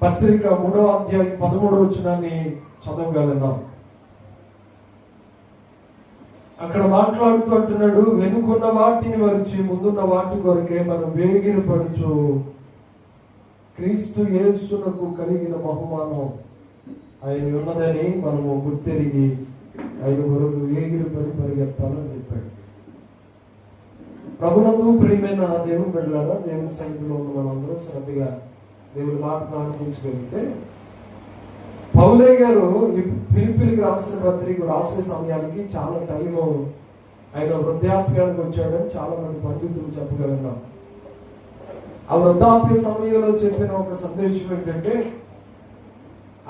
పత్రిక 3వ అధ్యాయం 13వ వచనాన్ని చదవగలుగుతాం. అక్కడ మాట్లాడుతూ అంటున్నాడు, వెనుకున్న వాటిని మరిచి ముందున్న వాటి కొరకే మనం వేగిరపడుచు క్రీస్తు యేసునకు కలిగిన బహుమానం ఆయన ఉన్నదని మనము గుర్తెరిగి ఆయన కొరకు వేగిరపడి పరిగెత్తాలని చెప్పాడు. ప్రభునందు ప్రియమైన దేవుని బిడ్డలారా, దేవుని సన్నిధిలో ఉన్న మనందరూ శ్రద్ధగా దేవుని మాటను ఆలకించగలిగితే, పౌలే గారు ఫిలిప్పీలకు రాసిన పత్రిక రాసే సమయానికి చాలా టైం ఆయన వృద్ధాప్యానికి వచ్చాడని చాలా మంది పండితులు చెప్పగలిగినాం. ఆ వృద్ధాప్య సమయంలో చెప్పిన ఒక సందేశం ఏంటంటే,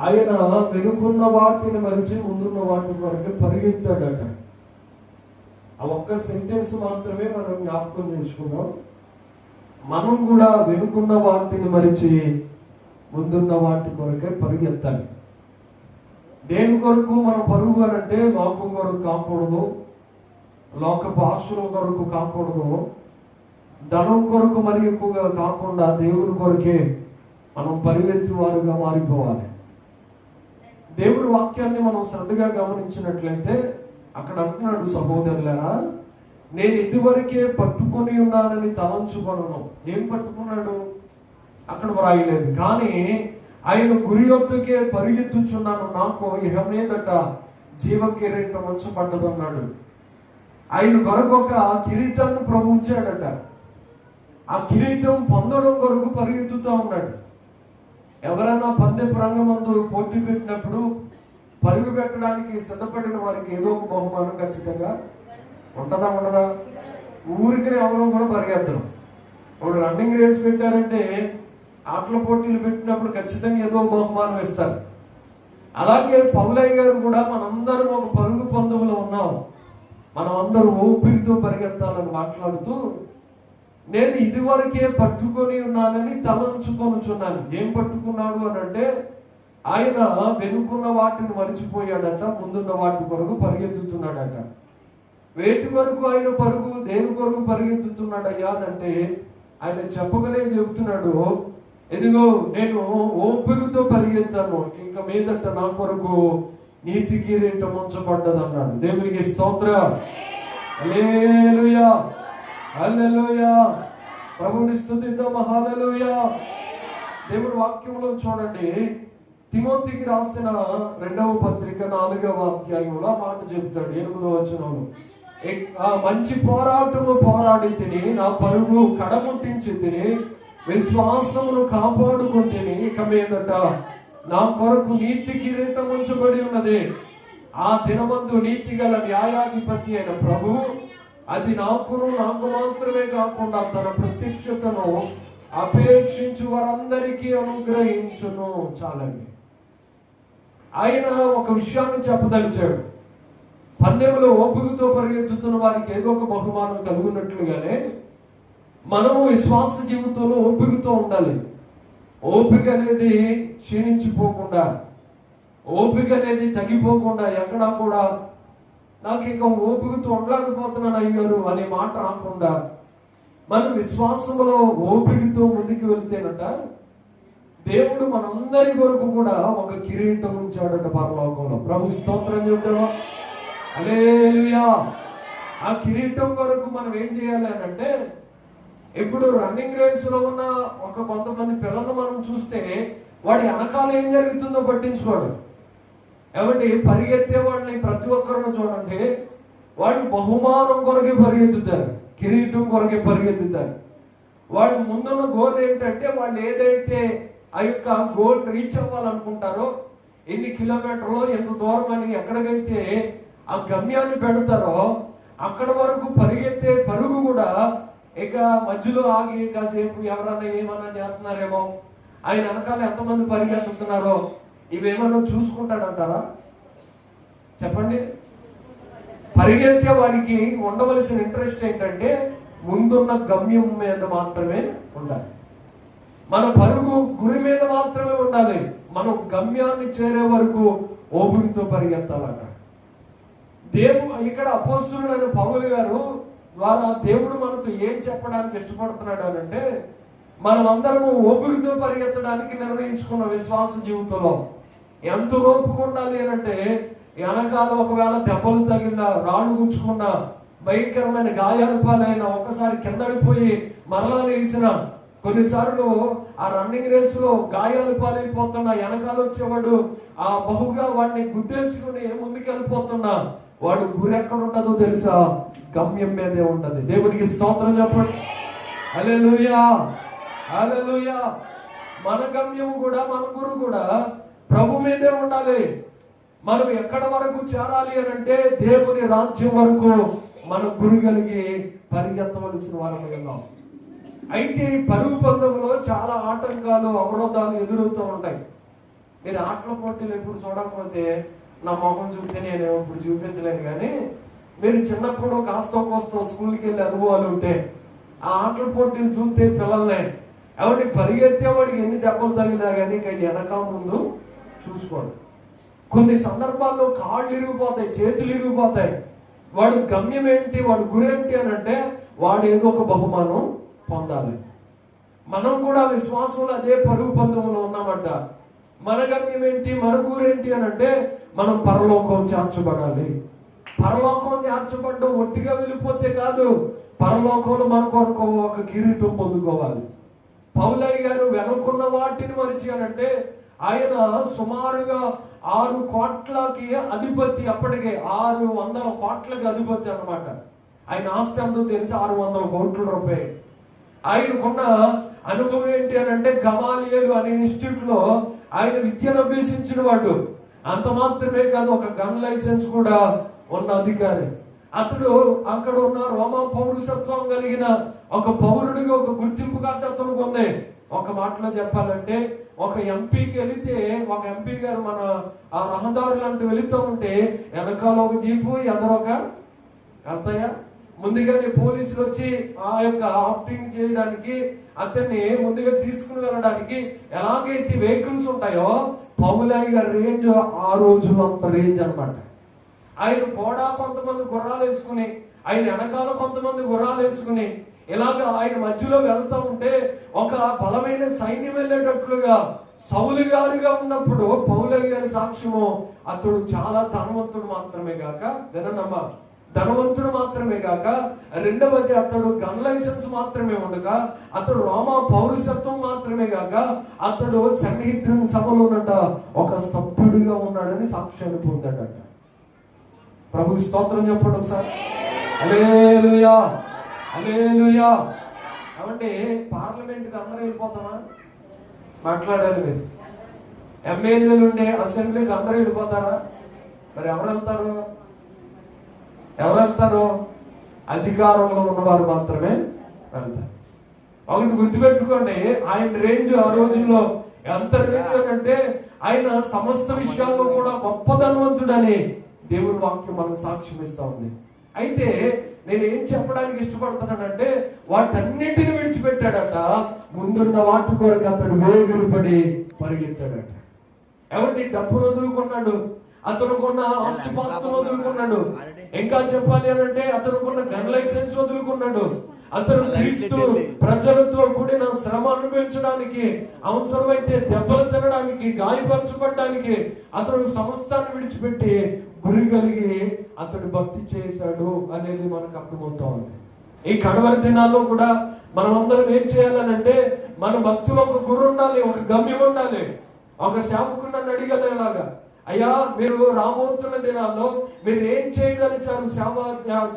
ఆయన వెనుకున్న వాటిని మరిచి ముందున్న వాటి వరకు పరిగెత్తాడట. ఆ ఒక్క సెంటెన్స్ మాత్రమే మనం జ్ఞాపకం చేసుకున్నాం. మనం కూడా వెనుకున్న వాటిని మరిచి ముందున్న వాటి కొరకే పరిగెత్తాలి. దేని కొరకు మనం పరుగు అంటే లోకం కొరకు కాకూడదు, లోకపు ఆశల కొరకు కాకూడదు, ధనం కొరకు మరి ఎక్కువగా కాకుండా దేవుని కొరకే మనం పరిగెత్తి వారుగా మారిపోవాలి. దేవుడి వాక్యాన్ని మనం శ్రద్ధగా గమనించినట్లయితే అక్కడ అంటున్నాడు, సహోదరులారా, నేను ఇదివరకే పట్టుకొని ఉన్నానని తలంచుకొనను. ఏం పట్టుకున్నాడు అక్కడ వ్రాయలేదు, కానీ ఆయన గురి వద్దకే పరిగెత్తుచున్నాను, నాకు ఇహ మీదట జీవ కిరీటం ఉంచబడ్డది అన్నాడు. ఆయన కొరకు ఒక కిరీటాన్ని ప్రభు ఉంచాడట. ఆ కిరీటం పొందడం కొరకు పరిగెత్తుతూ ఉన్నాడు. ఎవరైనా పందెపు రంగమందు పోటీ పెట్టినప్పుడు పరుగు పెట్టడానికి సిద్ధపడిన వారికి ఏదో ఒక బహుమానం ఖచ్చితంగా ఉంటుందా ఉండదా? ఊరికి ఎవరో కూడా పరిగెత్తరు. ఇప్పుడు రన్నింగ్ రేస్ పెట్టారంటే ఆటల పోటీలు పెట్టినప్పుడు ఖచ్చితంగా ఏదో బహుమానం ఇస్తారు. అలాగే పౌలయ్య గారు కూడా మనందరం ఒక పరుగు పందెంలో ఉన్నాం. మనం అందరూ ఊపిరితో పరిగెత్తాలని మాట్లాడుతూ, నేను ఇదివరకే పట్టుకొని ఉన్నానని తలంచుకొనుచున్నాను. ఏం పట్టుకున్నాడు అని అంటే, ఆయన వెనుకున్న వాటిని మరిచిపోయాడట, ముందున్న వాటి కొరకు పరిగెత్తుతున్నాడట. వేటి కొరకు ఆయన పరుగు, దేని కొరకు పరిగెత్తుతున్నాడయ్యా అంటే ఆయన చెప్పగలే చెబుతున్నాడు, ఇదిగో నేను ఓపికతో పరిగెత్తాను, ఇంకా మీదట నా కొరకు నీతి కిరీటం ఉంచబడ్డది అన్నాడు. దేవునికి స్తోత్రం, హల్లెలూయా, హల్లెలూయా. ప్రభుని స్తుతిద్దాం, హల్లెలూయా. దేవుడి వాక్యంలో చూడండి, తిమోతికి రాసిన 2వ పత్రిక 4వ అధ్యాయంలో మాట చెబుతాడు. 8వ వచనంలో, మంచి పోరాటము పోరాడి తిని, నా పరుగు కడముట్టించి తిని, విశ్వాసమును కాపాడుకుంటేని, ఇక మీదట నా కొరకు నీతి కిరీటం ఉంచబడి ఉన్నది. ఆ దినమందు నీతి గల న్యాయాధిపతి అయిన ప్రభువు అది నాకు మాత్రమే కాకుండా తన ప్రత్యక్షతను అపేక్షించు వారందరికీ అనుగ్రహించును. చాలండి. ఆయన ఒక విషయాన్ని చెప్పదలిచాడు. పందెంలో ఓపికతో పరిగెత్తుతున్న వారికి ఏదో ఒక బహుమానం కలుగున్నట్లుగానే మనము విశ్వాస జీవితంలో ఓపికతో ఉండాలి. ఓపిక అనేది క్షీణించిపోకుండా, ఓపిక అనేది తగ్గిపోకుండా, ఎక్కడా కూడా నాకు ఇంకా ఓపికతో ఉండలేకపోతున్నాను అయ్యారు అనే మాట రాకుండా, మనం విశ్వాసంలో ఓపికతో ముందుకు వెళ్తేనట దేవుడు మనందరి కొరకు కూడా ఒక కిరీటం ఉంచాడట పరలోకంలో. ప్రభు స్తోత్రం చెప్తావా? హల్లెలూయా. ఆ కిరీటం కొరకు మనం ఏం చేయాలి అని అంటే, ఇప్పుడు రన్నింగ్ రేస్ లో ఉన్న కొంతమంది పిల్లలు మనం చూస్తే వాడి వెనకాల ఏం జరుగుతుందో పట్టించుకోడు. ఏమంటే పరిగెత్తే వాడిని ప్రతి ఒక్కరిని చూడండి, వాడు బహుమానం కొరకే పరిగెత్తుతారు, కిరీటం కొరకే పరిగెత్తుతారు. వాడు ముందున్న గోల్ ఏంటంటే, వాళ్ళు ఏదైతే ఆ యొక్క గోల్ రీచ్ అవ్వాలనుకుంటారో, ఎన్ని కిలోమీటర్లు ఎంత దూరం అని ఎక్కడికైతే ఆ గమ్యాన్ని పెడతారో అక్కడ వరకు పరిగెత్తే పరుగు కూడా ఇక మధ్యలో ఆగి కాసేపు ఎవరన్నా ఏమన్నా చేస్తున్నారేమో, ఆయన వెనకాల ఎంతమంది పరిగెత్తుతున్నారో ఇవేమన్నా చూసుకుంటాడంటారా? చెప్పండి. పరిగెత్తే వాడికి ఉండవలసిన ఇంట్రెస్ట్ ఏంటంటే ముందున్న గమ్యం మీద మాత్రమే ఉండాలి. మన పరుగు గురి మీద మాత్రమే ఉండాలి. మనం గమ్యాన్ని చేరే వరకు ఓపికతో పరిగెత్తాలట. ఇక్కడ అపోస్తలుడైన పౌలు గారు ద్వారా దేవుడు మనతో ఏం చెప్పడానికి ఇష్టపడుతున్నాడు అని అంటే, మనం అందరము ఓపికతో పరిగెత్తడానికి నిర్ణయించుకున్న విశ్వాస జీవితంలో ఎంత ఓపిక ఉండాలి అంటే, వెనకాల ఒకవేళ దెబ్బలు తగిలినా, రాళ్ళు గుచ్చుకున్నా, భయంకరమైన గాయాల పాలైన, ఒకసారి కిందడిపోయి మరలా లేచిన, కొన్నిసార్లు ఆ రన్నింగ్ రేస్ లో గాయాలు పాలైపోతున్నా వెనకాల వచ్చేవాడు ఆ బహుగా వాడిని గుద్దేసుకుని ముందుకు వెళ్ళిపోతున్నా, వాడు గురి ఎక్కడ ఉండదో తెలుసా? గమ్యం మీదే ఉంటది. దేవునికి స్తోత్రం చెప్పండి. హల్లెలూయా, హల్లెలూయా. మన గమ్యం కూడా, మన గురువు కూడా ప్రభు మీదే ఉండాలి. మనం ఎక్కడ వరకు చేరాలి అని అంటే, దేవుని రాజ్యం వరకు మన గురి కలిగి పరిగెత్తవలసిన వారమై ఉన్నాం. అయితే ఈ పరుగు పందెంలో చాలా ఆటంకాలు, అవరోధాలు ఎదురవుతూ ఉంటాయి. మీరు ఆటల పోటీలు ఎప్పుడు చూడకపోతే, నా మొహం చూపితే నేను ఇప్పుడు చూపించలేను, కానీ మీరు చిన్నప్పుడు కాస్తో కోస్తో స్కూల్కి వెళ్ళి అనుభవాలు ఉంటే, ఆ ఆటల పోటీలు చూస్తే పిల్లల్ని ఎవరికి పరిగెత్తేవాడికి ఎన్ని దెబ్బలు తగిలినా కానీ వెనక ముందు చూసుకోండి. కొన్ని సందర్భాల్లో కాళ్ళు ఇరిగిపోతాయి, చేతులు ఇరిగిపోతాయి. వాడు గమ్యం ఏంటి, వాడు గురి ఏంటి అని అంటే, వాడు ఏదో ఒక బహుమానం పొందాలి. మనం కూడా విశ్వాసంలో అదే పరుగు పందెంలో ఉన్నామంట. మన గమ్యం ఏంటి, మన గురేంటి అని అంటే, మనం పరలోకం చేర్చబడాలి. పరలోకం చేర్చబడ్డం ఒట్టిగా వెళ్ళిపోతే కాదు, పరలోకంలో మన కొరకు ఒక కిరీటం పొందుకోవాలి. పౌలయ్య గారు వెనుకున్న వాటిని మరిచి అనంటే, ఆయన సుమారుగా 6 కోట్లకి అధిపతి. అప్పటికే 600 కోట్లకి అధిపతి అన్నమాట. ఆయన ఆస్తి ఎంతో తెలిసి 600 కోట్ల రూపాయలు. ఆయనకున్న అనుభవం ఏంటి అని అంటే, గమాలియేలు అనే ఇన్స్టిట్యూట్ లో ఆయన విద్యను అభ్యసించిన వాడు. అంత మాత్రమే కాదు, ఒక గన్ లైసెన్స్ కూడా ఉన్న అధికారి. అతడు అక్కడ ఉన్న రోమా పౌరసత్వం కలిగిన ఒక పౌరుడిగా ఒక గుర్తింపు కార్డు అతను ఉంది. ఒక మాటలో చెప్పాలంటే, ఒక ఎంపీకి వెళితే, ఒక ఎంపీ గారు మన ఆ రహదారులు అంటూ వెళుతూ ఉంటే, వెనకాల ఒక జీపు, ఎదరొక వెళ్తాయా, ముందుగానే పోలీసులు వచ్చి ఆ యొక్క ఆఫ్టింగ్ చేయడానికి, అతన్ని ముందుగా తీసుకుని వెళ్ళడానికి ఎలాగైతే వెహికల్స్ ఉంటాయో, పౌలయ్య గారి రేంజ్ ఆ రోజులో అంత రేంజ్ అనమాట. ఆయన కూడా కొంతమంది గుర్రాలు వేసుకుని, ఆయన వెనకాల కొంతమంది గుర్రాలు వేసుకుని, ఇలాగ ఆయన మధ్యలో వెళ్తా ఉంటే ఒక బలమైన సైన్యం వెళ్ళేటట్లుగా సౌలు గారిగా ఉన్నప్పుడు పౌలయ్య గారి సాక్ష్యము, అతడు చాలా ధనవంతుడు మాత్రమే గాక, వినమ్మా, ధనవంతుడు మాత్రమే గాక, రెండవది అతడు గన్ లైసెన్స్ మాత్రమే ఉండగా, అతడు రోమా పౌరసత్వం మాత్రమే గాక, అతడు సన్నిహితుని సభలో ఉన్నట ఒక సభ్యుడిగా ఉన్నాడని సాక్ష్యాన్ని పొందాడట. ప్రభు స్తోత్రం చెప్పండి ఒకసారి. హల్లెలూయా, హల్లెలూయా. కాబట్టి పార్లమెంట్కి అందరూ వెళ్ళిపోతామా? మాట్లాడాలి మీరు. ఎమ్మెల్యేలు ఉండే అసెంబ్లీకి అందరూ వెళ్ళిపోతారా? మరి ఎవరు వెళ్తారు? ఎవరు వెళ్తారు? అధికారంలో ఉన్నవారు మాత్రమే వెళ్తారు. ఒకటి గుర్తుపెట్టుకోండి, ఆయన రేంజ్ ఆ రోజుల్లో ఎంత రేంజ్ అంటే, ఆయన సమస్త విషయాల్లో కూడా గొప్ప ధనవంతుడని దేవుని వాక్యం మనకు సాక్ష్యం ఇస్తా ఉంది. అయితే నేను ఏం చెప్పడానికి ఇష్టపడుతున్నానంటే, వాటన్నిటిని విడిచిపెట్టాడట, ముందున్న వాటి కొరకు అతడు వేగులు పడి పరిగెత్తాడట. ఎవరిని డబ్బును వదులుకున్నాడు, అతనుకున్న ఆస్తిపాస్తులు వదులుకున్నాడు. ఇంకా చెప్పాలి అని అంటే, అతనుకున్న గన్ లైసెన్స్ వదులుకున్నాడు. అతను క్రీస్తు ప్రజలతో కూడిన శ్రమ అనుభవించడానికి, అవసరమైతే దెబ్బలు తినడానికి, గాయపరచబడడానికి అతడు సమస్తాన్ని విడిచిపెట్టి గురి కలిగి అతడు భక్తి చేశాడు అనేది మనకు అర్థమవుతా ఉంది. ఈ కడవరి దినాల్లో కూడా మనం అందరం ఏం చేయాలనంటే, మన భక్తులు ఒక గురి ఉండాలి, ఒక గమ్యం ఉండాలి. ఒక సేవకుడు నన్ను అడిగేలాగా, అయ్యా మీరు రాబోతున్న దినాల్లో మీరు ఏం చేయగలిచారు సేవ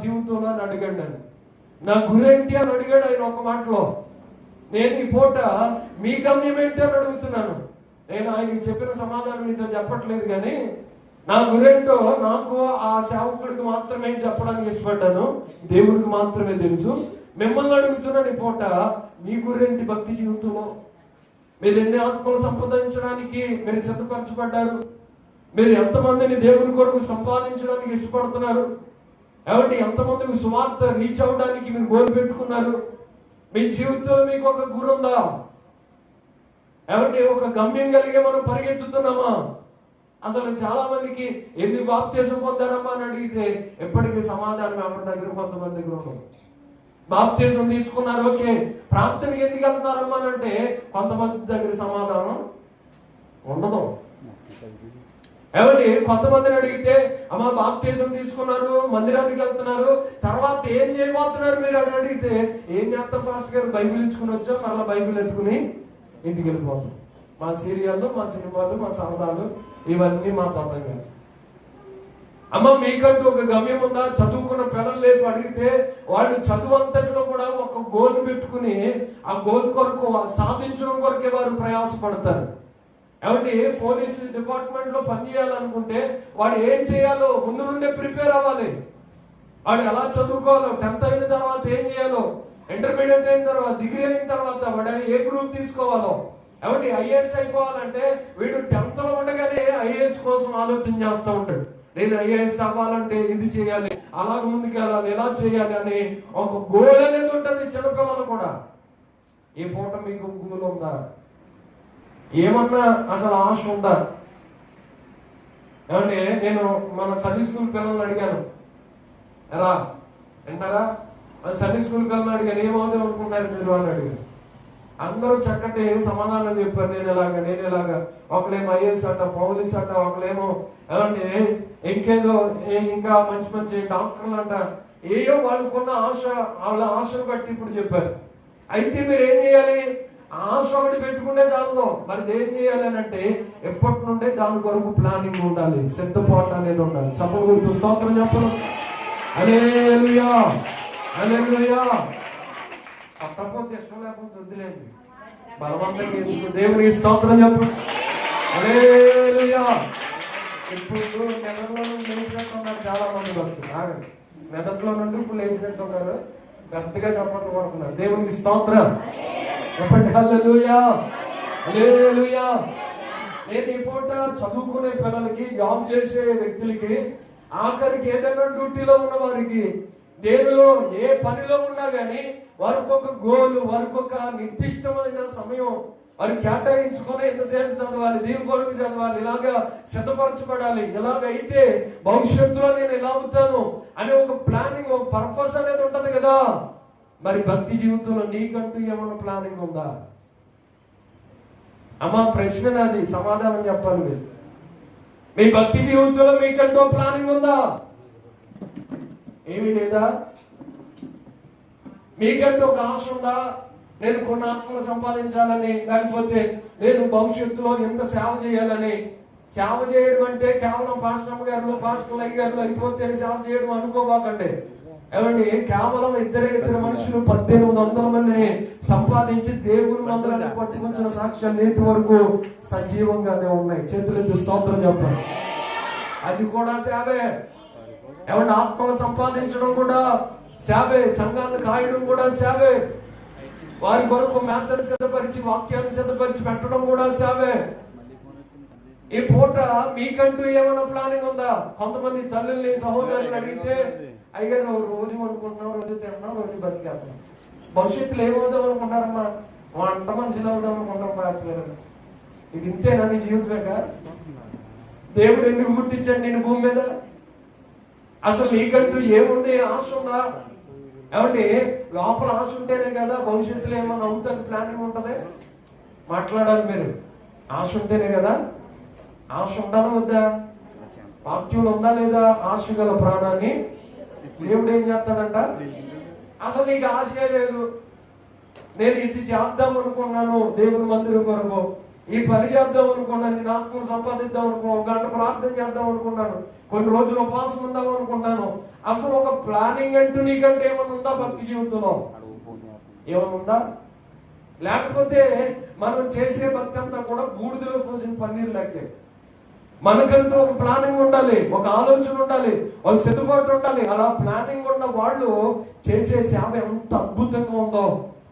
జీవితంలో అని అడిగాడు. నన్ను నా గురేంటి అని అడిగాడు ఆయన ఒక మాటలో. నేను ఈ పూట మీ గమ్యం ఏంటి అని అడుగుతున్నాను. నేను ఆయనకి చెప్పిన సమాధానం మీతో చెప్పట్లేదు, కానీ నా గురేంటో నాకు ఆ సేవకుడికి మాత్రమే చెప్పడానికి ఇష్టపడ్డాను, దేవుడికి మాత్రమే తెలుసు. మిమ్మల్ని అడుగుతున్నాను ఈ పూట, మీ గురేంటి భక్తి జీవితంలో? మీరు ఎన్ని ఆత్మలు సంపాదించడానికి మీరు సిద్ధపరచబడ్డారు? మీరు ఎంతమందిని దేవుని కొరకు సంపాదించడానికి ఇష్టపడుతున్నారు? కాబట్టి ఎంతమందికి సువార్త రీచ్ అవ్వడానికి మీరు గోల్ పెట్టుకున్నారు? మీ జీవితంలో మీకు ఒక గురి ఉందా? కాబట్టి ఒక గమ్యం కలిగే మనం పరిగెత్తుతున్నామా? అసలు చాలా మందికి ఎన్ని బాప్తిసం పొందారమ్మా అని అడిగితే ఎప్పటికీ సమాధానం ఎవరి దగ్గర కొంతమంది దగ్గర ఉండదు. బాప్తిజం తీసుకున్నారు, ఓకే. ప్రార్థనకి ఎందుకు వెళ్తున్నారమ్మా అంటే కొంతమంది దగ్గర సమాధానం ఉండదు. ఏమండి, కొంతమందిని అడిగితే అమ్మ బాప్తిజం తీసుకున్నారు, మందిరానికి వెళ్తున్నారు, తర్వాత ఏం చేయబోతున్నారు మీరు అని అడిగితే ఏం చేస్తాం పాస్టర్ గారు, బైబిల్ ఇచ్చుకుని వచ్చాం, మళ్ళీ బైబిల్ ఎత్తుకుని ఇంటికి వెళ్ళిపోతాం. మా సీరియళ్ళు, మా సినిమాలు, మా సరదాలు ఇవన్నీ మా తతంగా. అమ్మ మీకంటూ ఒక గమ్యం ఉందా? చదువుకున్న పిల్లలు లేదు అడిగితే వాళ్ళు చదువు అంతటిలో కూడా ఒక గోల్ పెట్టుకుని ఆ గోల్ కొరకు సాధించడం కొరకే వారు ప్రయాసపడతారు. ఏమంటే పోలీసు డిపార్ట్మెంట్ లో పనిచేయాలనుకుంటే వాడు ఏం చేయాలో ముందు నుండే ప్రిపేర్ అవ్వాలి. వాడు ఎలా చదువుకోవాలో, 10th అయిన తర్వాత ఏం చేయాలో, ఇంటర్మీడియట్ అయిన తర్వాత, డిగ్రీ అయిన తర్వాత వాడు ఏ గ్రూప్ తీసుకోవాలో. ఏమంటే ఐఏఎస్ అయిపోవాలంటే వీడు 10th లో ఉండగానే ఐఏఎస్ కోసం ఆలోచన చేస్తూ ఉంటాడు. నేను ఐఏఎస్ అవ్వాలంటే ఇది చేయాలి, అలాగ ముందుకు వెళ్ళాలి, ఎలా చేయాలి అని ఒక గోల్ అనేది ఉంటుంది చిన్నపిల్లలు కూడా. ఈ పూట మీకు గోల్ ఉందా? ఏమన్నా అసలు ఆశ ఉందా? ఏమంటే నేను మన సండే స్కూల్ పిల్లల్ని అడిగాను, ఎలా వింటారా? సండే స్కూల్ పిల్లల్ని అడిగాను, ఏమవుతాం అనుకుంటారు మీరు అని అడిగాను. అందరూ చక్కటి సమాధానం చెప్పారు. నేను ఇలాగా ఒకళ్ళేమో ఐఏఎస్ అంట, పోలీస్ అంట, ఒకళ్ళేమో ఏమంటే ఇంకేదో ఇంకా మంచి మంచి డాక్టర్లు అంట, ఏయో వాళ్ళకున్న ఆశ, వాళ్ళ ఆశను బట్టి ఇప్పుడు చెప్పారు. అయితే మీరు ఏం చేయాలి? ఆశ ఒకటి పెట్టుకుంటే చాలదు, మరి ఏం చేయాలి అని అంటే ఎప్పటి నుండే దాని కొరకు ప్లానింగ్ ఉండాలి, సిద్ధపాటు అనేది ఉండాలి. చెప్పలు గుర్తు స్తోత్రం చెప్పను. హల్లెలూయా, హల్లెలూయా. పట్టకపోతే ఇష్టం లేకపోతే వద్దులేండి, బలవంతంగా ఎందుకు? దేవునికి స్తోత్రం చెప్పు. హల్లెలూయా. ఇప్పుడు మెదడులో నుండి లేచినట్టు ఉన్నారు చాలా మంది భక్తులు. మెదడులో నుండి ఇప్పుడు లేచినట్టు ఉన్నారు, పెద్దగా చప్పట్లు కొడుతున్నారు. దేవునికి స్తోత్రం చెప్పండి. హల్లెలూయా, హల్లెలూయా. నేను ఈ పూట చదువుకునే పిల్లలకి, జాబ్ చేసే వ్యక్తులకి, ఆఖరికి ఏదైనా డ్యూటీలో ఉన్న వారికి, దేనిలో ఏ పనిలో ఉన్నా కానీ వారికి ఒక గోల్, వారికి ఒక నిర్దిష్టమైన సమయం వారు కేటాయించుకొని ఎంతసేపు చదవాలి, దీని కొరకు చదవాలి, ఇలాగా సిద్ధపరచబడాలి, ఇలాగైతే భవిష్యత్తులో నేను ఎలా అవుతాను అనే ఒక ప్లానింగ్, ఒక పర్పస్ అనేది ఉంటది కదా. మరి భక్తి జీవితంలో నీకంటూ ఏమన్నా ప్లానింగ్ ఉందా? అమ్మా ప్రశ్న నాది, సమాధానం చెప్పాలి మీరు. మీ భక్తి జీవితంలో మీకంటూ ప్లానింగ్ ఉందా? ఏమీ లేదా? మీకంటూ ఒక ఆశ ఉందా? నేను కొన్ని ఆత్మలు సంపాదించాలని, లేకపోతే నేను భవిష్యత్తులో ఎంత సేవ చేయాలని. సేవ చేయడం అంటే కేవలం పాస్టర్ గారు, పాస్టర్ అయ్య గారు అయిపోతే సేవ చేయడం అనుకోబాకండి. ఏమండి, కేవలం ఇద్దరు మనుషులు 1800 మందిని సంపాదించి దేవుని మందిరాన్ని పట్టుకొచ్చిన సాక్ష్యాలు నేటి వరకు సజీవంగానే ఉన్నాయి. చేతులెత్తి స్తోత్రం చెప్పండి. అది కూడా సేవే. ఏమంటే ఆత్మలు సంపాదించడం కూడా సేవే, సంఘాన్ని కాయడం కూడా సేవే, వారి కొరకు మేతను సిద్ధపరిచి వాక్యాన్ని సిద్ధపరిచి పెట్టడం కూడా సేవే. ఈ పూట మీకంటూ ఏమైనా ప్లానింగ్ ఉందా? కొంతమంది తల్లుల్ని, సహోదరులను అడిగితే అయ్యారు రోజు వండుకుంటున్నాం, రోజు తింటున్నాం, రోజు బతికేస్తున్నాం, భవిష్యత్తులో ఏమవుదాం అనుకుంటారమ్మా? వంట మనుషులు అవుదాం అనుకుంటాం. పాస్టర్ ఇది ఇంతేనా నీ జీవితమేగా? దేవుడు ఎందుకు పుట్టించాడు నేను భూమి మీద? అసలు నీకంటూ ఏముంది? ఆశ ఉందా? ఏమంటే లోపల ఆశ ఉంటేనే కదా భవిష్యత్తులో ఏమన్నా అవుతానికి ప్లానింగ్ ఉంటది. మాట్లాడాలి మీరు. ఆశ ఉంటేనే కదా. ఆశ ఉండాలా వద్దా? వాక్యంలో ఉందా లేదా? ఆశ గల ప్రాణాన్ని దేవుడు ఏం చేస్తాడంట? అసలు నీకు ఆశే లేదు, నేను ఇది చేద్దాం అనుకున్నాను దేవుని మందిరం కొరకు, ఈ పని చేద్దాం అనుకున్నాను, నేను ఆత్మను సంపాదిద్దాం అనుకున్నాను, 1 గంట ప్రార్థన చేద్దాం అనుకున్నాను, కొన్ని రోజులు ఉపవాసం ఉందాం అనుకున్నాను. అసలు ఒక ప్లానింగ్ అంటూ నీకంటే ఏమన్నా ఉందా భక్తి జీవితంలో? ఏమన్నా ఉందా? లేకపోతే మనం చేసే భక్తి అంతా కూడా బూడిదలో పోసిన పన్నీరు లెక్కే. మనకంటూ ఒక ప్లానింగ్ ఉండాలి, ఒక ఆలోచన ఉండాలి, ఒక సిద్ధపాటు ఉండాలి. అలా ప్లానింగ్ ఉన్న వాళ్ళు చేసే సేవ ఎంత అద్భుతంగా ఉందో,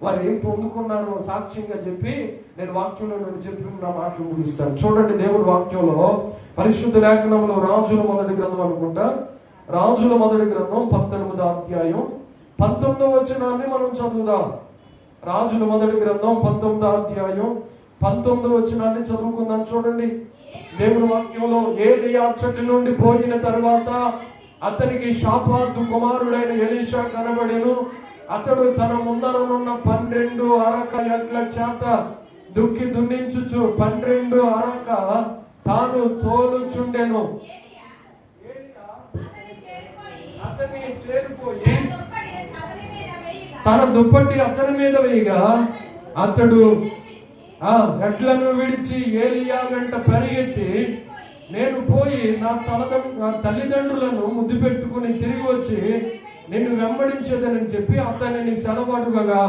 వారు ఏం పొందుకున్నారో సాక్ష్యంగా చెప్పి నేను వాక్యంలో నుండి చెప్పి నా మాటలు ముగిస్తాను. చూడండి, దేవుడి వాక్యంలో పరిశుద్ధ లేఖనంలో రాజుల మొదటి గ్రంథం అనుకుంటా, రాజుల మొదటి గ్రంథం 19వ అధ్యాయం 19వ వచనాన్ని మనం చదువుదాం. రాజుల మొదటి గ్రంథం 19వ అధ్యాయం 19వ వచనాన్ని చదువుకుందాం. చూడండి, దేవుని వాక్యంలో ఏలియా చెట్టు నుండి పోయిన తర్వాత అతనికి షాఫాతు కుమారుడైన ఎలీషా కనబడెను. అతడు తన ముందరనున్న 12 అరక ఎడ్ల చేత దుక్కి దున్నించుచు 12 అరక తాను తోలుచుండెను. అతని చేరిపోయి తన దుప్పటి అతని మీద వేయగా అతడు ఎడ్లను విడిచి ఏలియా వెంట పరిగెత్తి, నేను పోయి నా తల్లిదండ్రులను ముద్దు పెట్టుకుని తిరిగి వచ్చి నిన్ను వెంబడించేదని చెప్పి అతనిని సెలవడుగగా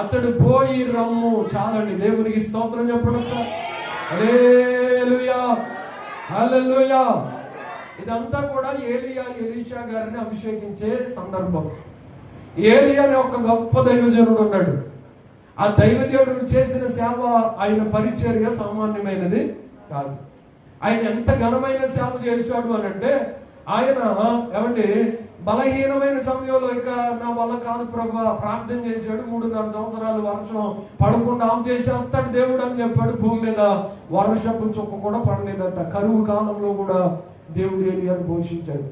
అతడు పోయి రమ్ము. చాలండి, దేవునికి స్తోత్రం చెప్పడం సార్. హల్లెలూయా, హల్లెలూయా. ఇదంతా కూడా ఏలియా ఎలీషా గారిని అభిషేకించే సందర్భం. ఏలియా అనే ఒక గొప్ప దైవజనుడు ఉన్నాడు. ఆ దైవజనుడు చేసిన సేవ, ఆయన పరిచర్య సామాన్యమైనది కాదు. ఆయన ఎంత ఘనమైన సేవ చేశాడు అని అంటే, ఆయన ఏమంటే బలహీనమైన సమయంలో ఇక నా వల్ల కాదు ప్రభా ప్రార్థన చేశాడు. 3.5 సంవత్సరాలు వర్షం పడకుండా ఆఫ్ చేసేస్తాడు దేవుడు అని చెప్పాడు. భూమి మీద వర్షపు చుక్క కూడా పడలేదంట. కరువు కాలంలో కూడా దేవుడు ఏలియాను పోషించాడు.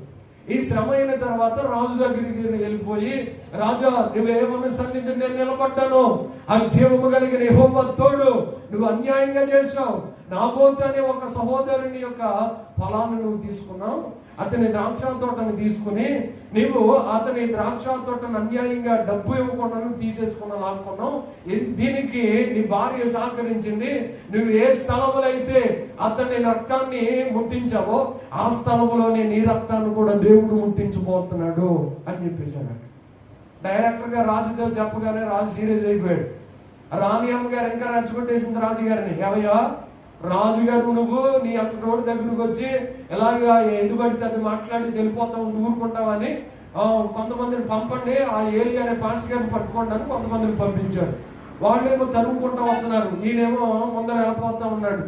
ఈ శ్రమ అయిన తర్వాత రాజు దగ్గరికి వెళ్ళిపోయి, రాజా నువ్వేమన్నా సన్నిధి నేను నిలబడ్డాను, ఆ జీవము కలిగిన యెహోవా తోడు, నువ్వు అన్యాయంగా చేశావు. నాబోతు అనే ఒక సహోదరుని యొక్క ఫలాన్ని నువ్వు తీసుకున్నావు, అతని ద్రాక్ష తోటను తీసుకుని నీవు అతని ద్రాక్ష తోటను అన్యాయంగా డబ్బు ఇవ్వకుండా తీసేసుకున్నా లాక్కున్నావు. దీనికి నీ భార్య సహకరించింది. నువ్వు ఏ స్థలములో అయితే అతని రక్తాన్ని ముట్టించావో ఆ స్థలంలోనే నీ రక్తాన్ని కూడా దేవుడు ముట్టించబోతున్నాడు అని చెప్పేశాడు. డైరెక్టర్ గా రాజుతో చెప్పగానే రాజు సీరియస్ అయిపోయాడు. రాణి అమ్మగారు ఇంకా రెచ్చగొట్టేసింది రాజుగారిని. ఏవయ్యా రాజుగారు, నువ్వు నీ అంత రోడ్డు దగ్గరకు వచ్చి ఎలాగా ఎదుబడితే అది మాట్లాడి వెళ్ళిపోతావు, ఊరుకుంటావని కొంతమందిని పంపండి, ఆ ఏలియా అనే పాస్టర్ గారిని పట్టుకోండి అని కొంతమందిని పంపించారు. వాళ్ళేమో తరుముకుంటా వస్తున్నారు, ఈయనేమో ముందర వెళ్ళిపోతా ఉన్నాడు.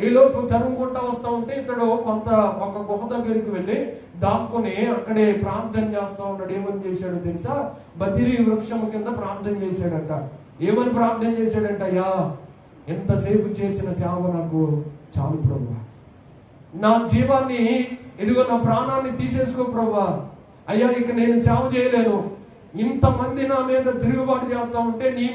ఈలోపు తరుముకుంటా వస్తూ ఉంటే ఇతడు ఒక గుహ దగ్గరికి వెళ్ళి దాక్కుని అక్కడే ప్రార్థన చేస్తా ఉన్నాడు. ఏమని చేశాడు తెలుసా? బదిరి వృక్షము కింద ప్రార్థన చేశాడంట. ఏమని ప్రార్థన చేశాడంట? అయ్యా, ఎంతసేపు చేసిన సేవ నాకు చాలు ప్రభువా, నా జీవాన్ని ఇదిగో నా ప్రాణాన్ని తీసేసుకో ప్రభువా. అయ్యా, ఇక నేను సేవ చేయలేను. ఇంతమంది నా మీద తిరుగుబాటు చేస్తా ఉంటే నీ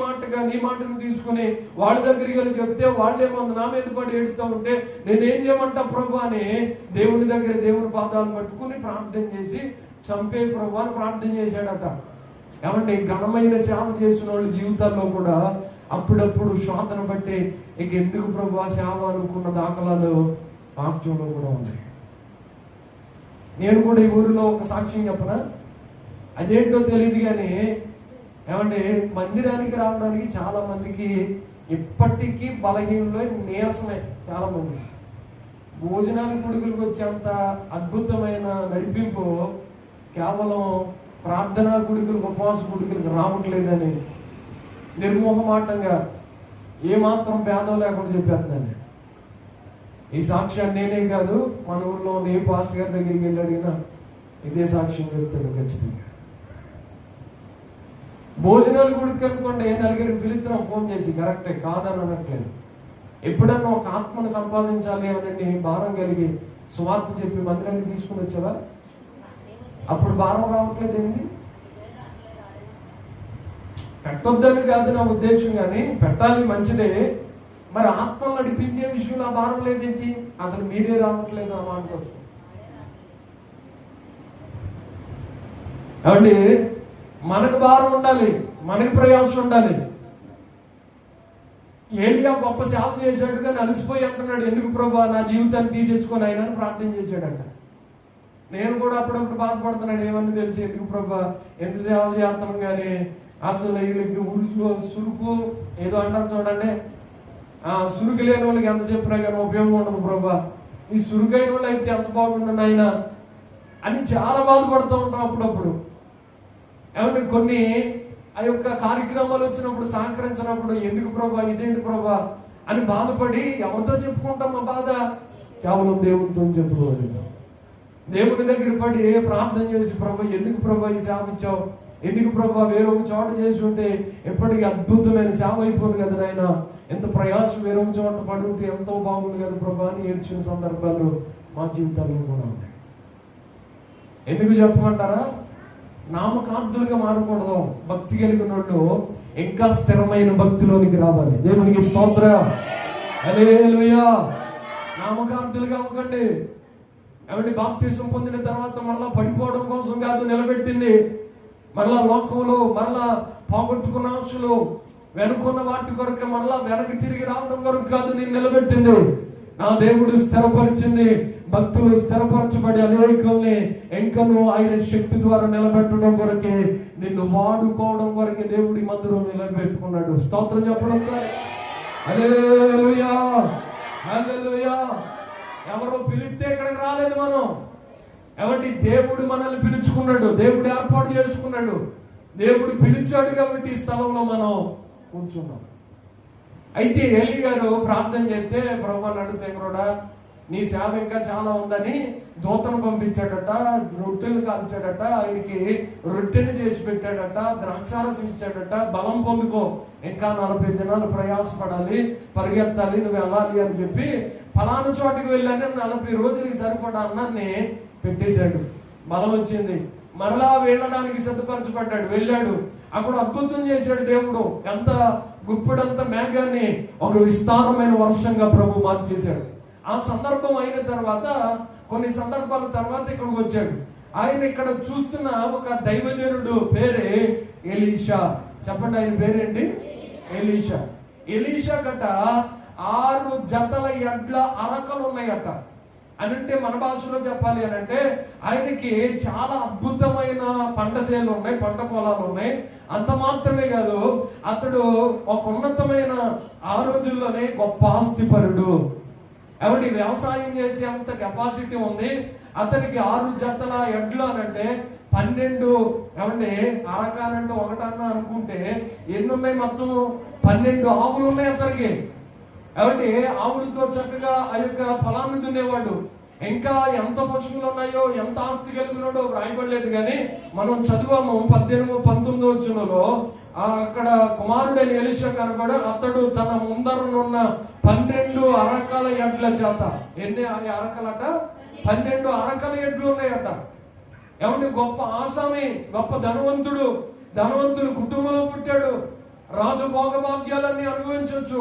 మాటను తీసుకుని వాళ్ళ దగ్గరికి వెళ్ళి చెప్తే వాళ్ళేమో నా మీద పడి ఏడుతూ ఉంటే నేనేం చేయమంటా ప్రభు అని దేవుని దగ్గర దేవుని పాదాలు పట్టుకుని ప్రార్థన చేసి చంపే ప్రభు అని ప్రార్థన చేశాడట. ఏమంటే ఘనమైన సేవ చేసిన వాళ్ళ జీవితాల్లో కూడా అప్పుడప్పుడు శోధన బట్టి ఇక ఎందుకు ప్రభు సేవ అనుకున్న దాఖలాలు వాక్యంలో కూడా ఉన్నాయి. నేను కూడా ఈ ఊరిలో ఒక సాక్ష్యం చెప్పనా? అదేంటో తెలియదు కానీ ఏమంటే మందిరానికి రావడానికి చాలా మందికి ఇప్పటికీ బలహీనలో నీరసమే. చాలా మంది భోజనానికి గుడుగులకు వచ్చేంత అద్భుతమైన నడిపింపు కేవలం ప్రార్థనా గుడుగులకు, ఉపవాస గుడుగులకు రావట్లేదని నిర్మోహమాటంగా ఏమాత్రం భేదం లేకుండా చెప్పేస్తాను. ఈ సాక్ష్యాన్ని నేనే కాదు, మన ఊళ్ళో ఏ పాస్టర్ గారి దగ్గరికి వెళ్ళి అడిగినా ఇదే సాక్ష్యం చెప్తాడు ఖచ్చితంగా. భోజనాలు గుడికి అనుకోండి, నలుగురు పిలుస్తున్నాం ఫోన్ చేసి, కరెక్టే కాదని అనట్లేదు. ఎప్పుడన్నా ఒక ఆత్మను సంపాదించాలి అని భారం కలిగి సువార్త చెప్పి మందిరాన్ని తీసుకుని వచ్చావా? అప్పుడు భారం రావట్లేదు. ఏంటి పెట్టొద్దని కాదు నా ఉద్దేశం, కానీ పెట్టాలి మంచిదే. మరి ఆత్మలు నడిపించే విషయంలో ఆ భారం లేదేంటి? అసలు మీరే రావట్లేదు ఆ మాటకు వస్తుంది. ఏమండి, మనకు భారం ఉండాలి, మనకి ప్రయాసం ఉండాలి. ఏలియా గొప్ప సేవ చేశాడు కానీ అలసిపోయి అంటున్నాడు, ఎందుకు ప్రభా నా జీవితాన్ని తీసేసుకొని ఆయన అని ప్రార్థన చేశాడంట. నేను కూడా అప్పుడప్పుడు బాధపడుతున్నాను, ఏమని తెలిసి ఎందుకు ప్రభా ఎంత సేవ చేస్తాను కానీ అసలు వీళ్ళకి సురుకు ఏదో అంటారు చూడండి, సురుకు లేని వాళ్ళకి ఎంత చెప్పినా కానీ ఉపయోగం ఉండదు ప్రభా, ఈ సురుకైన వాళ్ళు అయితే ఎంత బాగుండను ఆయన అని చాలా బాధపడుతూ ఉంటాం అప్పుడప్పుడు. ఏమంటే కొన్ని ఆ యొక్క కార్యక్రమాలు వచ్చినప్పుడు సహకరించినప్పుడు ఎందుకు ప్రభా, ఇదేంటి ప్రభా అని బాధపడి ఎవరితో చెప్పుకుంటాం మా బాధ? కేవలం దేవుడితో చెప్పుకోలేదు. దేవుని దగ్గర పడి ప్రార్థన చేసి ప్రభా ఎందుకు ప్రభా ఈ సేవ ఇచ్చావు, ఎందుకు ప్రభా వేరే ఒక చోట చేసి ఉంటే ఎప్పటికీ అద్భుతమైన సేవ అయిపోదు కదా నాయన, ఎంత ప్రయాసం వేరే ఒక చోట పడి ఉంటే ఎంతో బాగుంది కదా ప్రభా అని ఏడ్చిన సందర్భాలు మా జీవితాల్లో కూడా ఉన్నాయి. ఎందుకు చెప్పమంటారా? నామకార్థులుగా మారకూడదు. భక్తి కలిగిన వాళ్ళు ఇంకా స్థిరమైన భక్తిలోనికి రావాలి. దేవునికి స్తోత్రం, హల్లెలూయా. నామకార్థులుగా అవ్వకండి. ఏమంటే బాప్తిసం పొందిన తర్వాత మరలా పడిపోవడం కోసం కాదు నిలబెట్టింది. మరలా లోకంలో మరలా పోగొట్టుకున్న ఆశలు, వెనుకున్న వాటి కొరకు మరలా వెనక్కి తిరిగి రావడం కొరకు కాదు నేను నిలబెట్టింది. నా దేవుడు స్థిరపరిచింది. భక్తులు స్థిరపరచబడి అనేకుల్ని ఇంకను ఆయన శక్తి ద్వారా నిలబెట్టడం కొరకే, నిన్ను వాడుకోవడం కొరకే దేవుడి మందిరం నిలబెట్టుకున్నాడు. స్తోత్రం చెప్పడం సార్. హల్లెలూయా, హల్లెలూయా. ఎవరో పిలిస్తే ఇక్కడికి రాలేదు మనం. ఏమంటే దేవుడు మనల్ని పిలుచుకున్నాడు, దేవుడు ఏర్పాటు చేసుకున్నాడు, దేవుడు పిలిచాడు కాబట్టి ఈ స్థలంలో మనం కూర్చున్నాం. అయితే ఏలీ గారు ప్రార్థన చేస్తే ప్రభువుని అడిగితే కూడా నీ సేవ ఇంకా చాలా ఉందని దూతను పంపించాడట, రొట్టెలు కాల్చాడట, ఆయనకి రొట్టెని చేసి పెట్టాడట, ద్రాక్షారసం ఇచ్చాడట, బలం పొందుకో, ఇంకా 40 దినాలు ప్రయాసపడాలి, పరిగెత్తాలి, నువ్వు వెళ్ళాలి అని చెప్పి ఫలానా చోటుకి వెళ్ళాను 40 రోజులకి సరిపడా అన్నాన్ని పెట్టేశాడు. బలం వచ్చింది. మరలా వెళ్ళడానికి సిద్ధపరచబడ్డాడు, వెళ్ళాడు. అక్కడ అద్భుతం చేశాడు దేవుడు. ఎంత గుప్పెడంత మేఘాన్ని ఒక విస్తారమైన వర్షంగా ప్రభు మార్చేశాడు. ఆ సందర్భం అయిన తర్వాత కొన్ని సందర్భాల తర్వాత ఇక్కడికి వచ్చాడు. ఆయన ఇక్కడ చూస్తున్న ఒక దైవజనుడు పేరే ఎలీషా. చెప్పండి, ఆయన పేరేంటి? ఎలీషా. ఎలీషా కట 6 జతల ఎడ్ల అరకలు ఉన్నాయట. అనంటే మన భాషలో చెప్పాలి అని అంటే ఆయనకి చాలా అద్భుతమైన పంట చేలు ఉన్నాయి, పంట పొలాలు ఉన్నాయి. అంత మాత్రమే కాదు, అతడు ఒక ఉన్నతమైన ఆ రోజుల్లోనే గొప్ప ఆస్తిపరుడు. ఎవరి వ్యవసాయం చేసే అంత కెపాసిటీ ఉంది అతనికి. 6 జతల ఎడ్లు అనంటే 12 ఏమంటే అరకానంటే ఒకటన్నా అనుకుంటే ఎన్ని ఉన్నాయి మొత్తం? 12 ఆవులు ఉన్నాయి అతనికి. ఏమంటే ఆవులతో చక్కగా ఆ యొక్క పొలాన్ని దున్నేవాడు. ఇంకా ఎంత పశువులు ఉన్నాయో, ఎంత ఆస్తి కలిగినాడో రాయబడలేదు, కానీ మనం చదివాము 18-19 వచనంలో అక్కడ కుమారుడైన ఎలీషా కనబడ అతడు తన ముందరనున్న 12 అరకల ఎడ్ల చేత, ఎన్ని అరకలట? 12 అరకల ఎడ్లు ఉన్నాయట. ఏమంటే గొప్ప ఆసామి, గొప్ప ధనవంతుడు కుటుంబంలో పుట్టాడు, రాజు భోగభాగ్యాలన్నీ అనుభవించవచ్చు.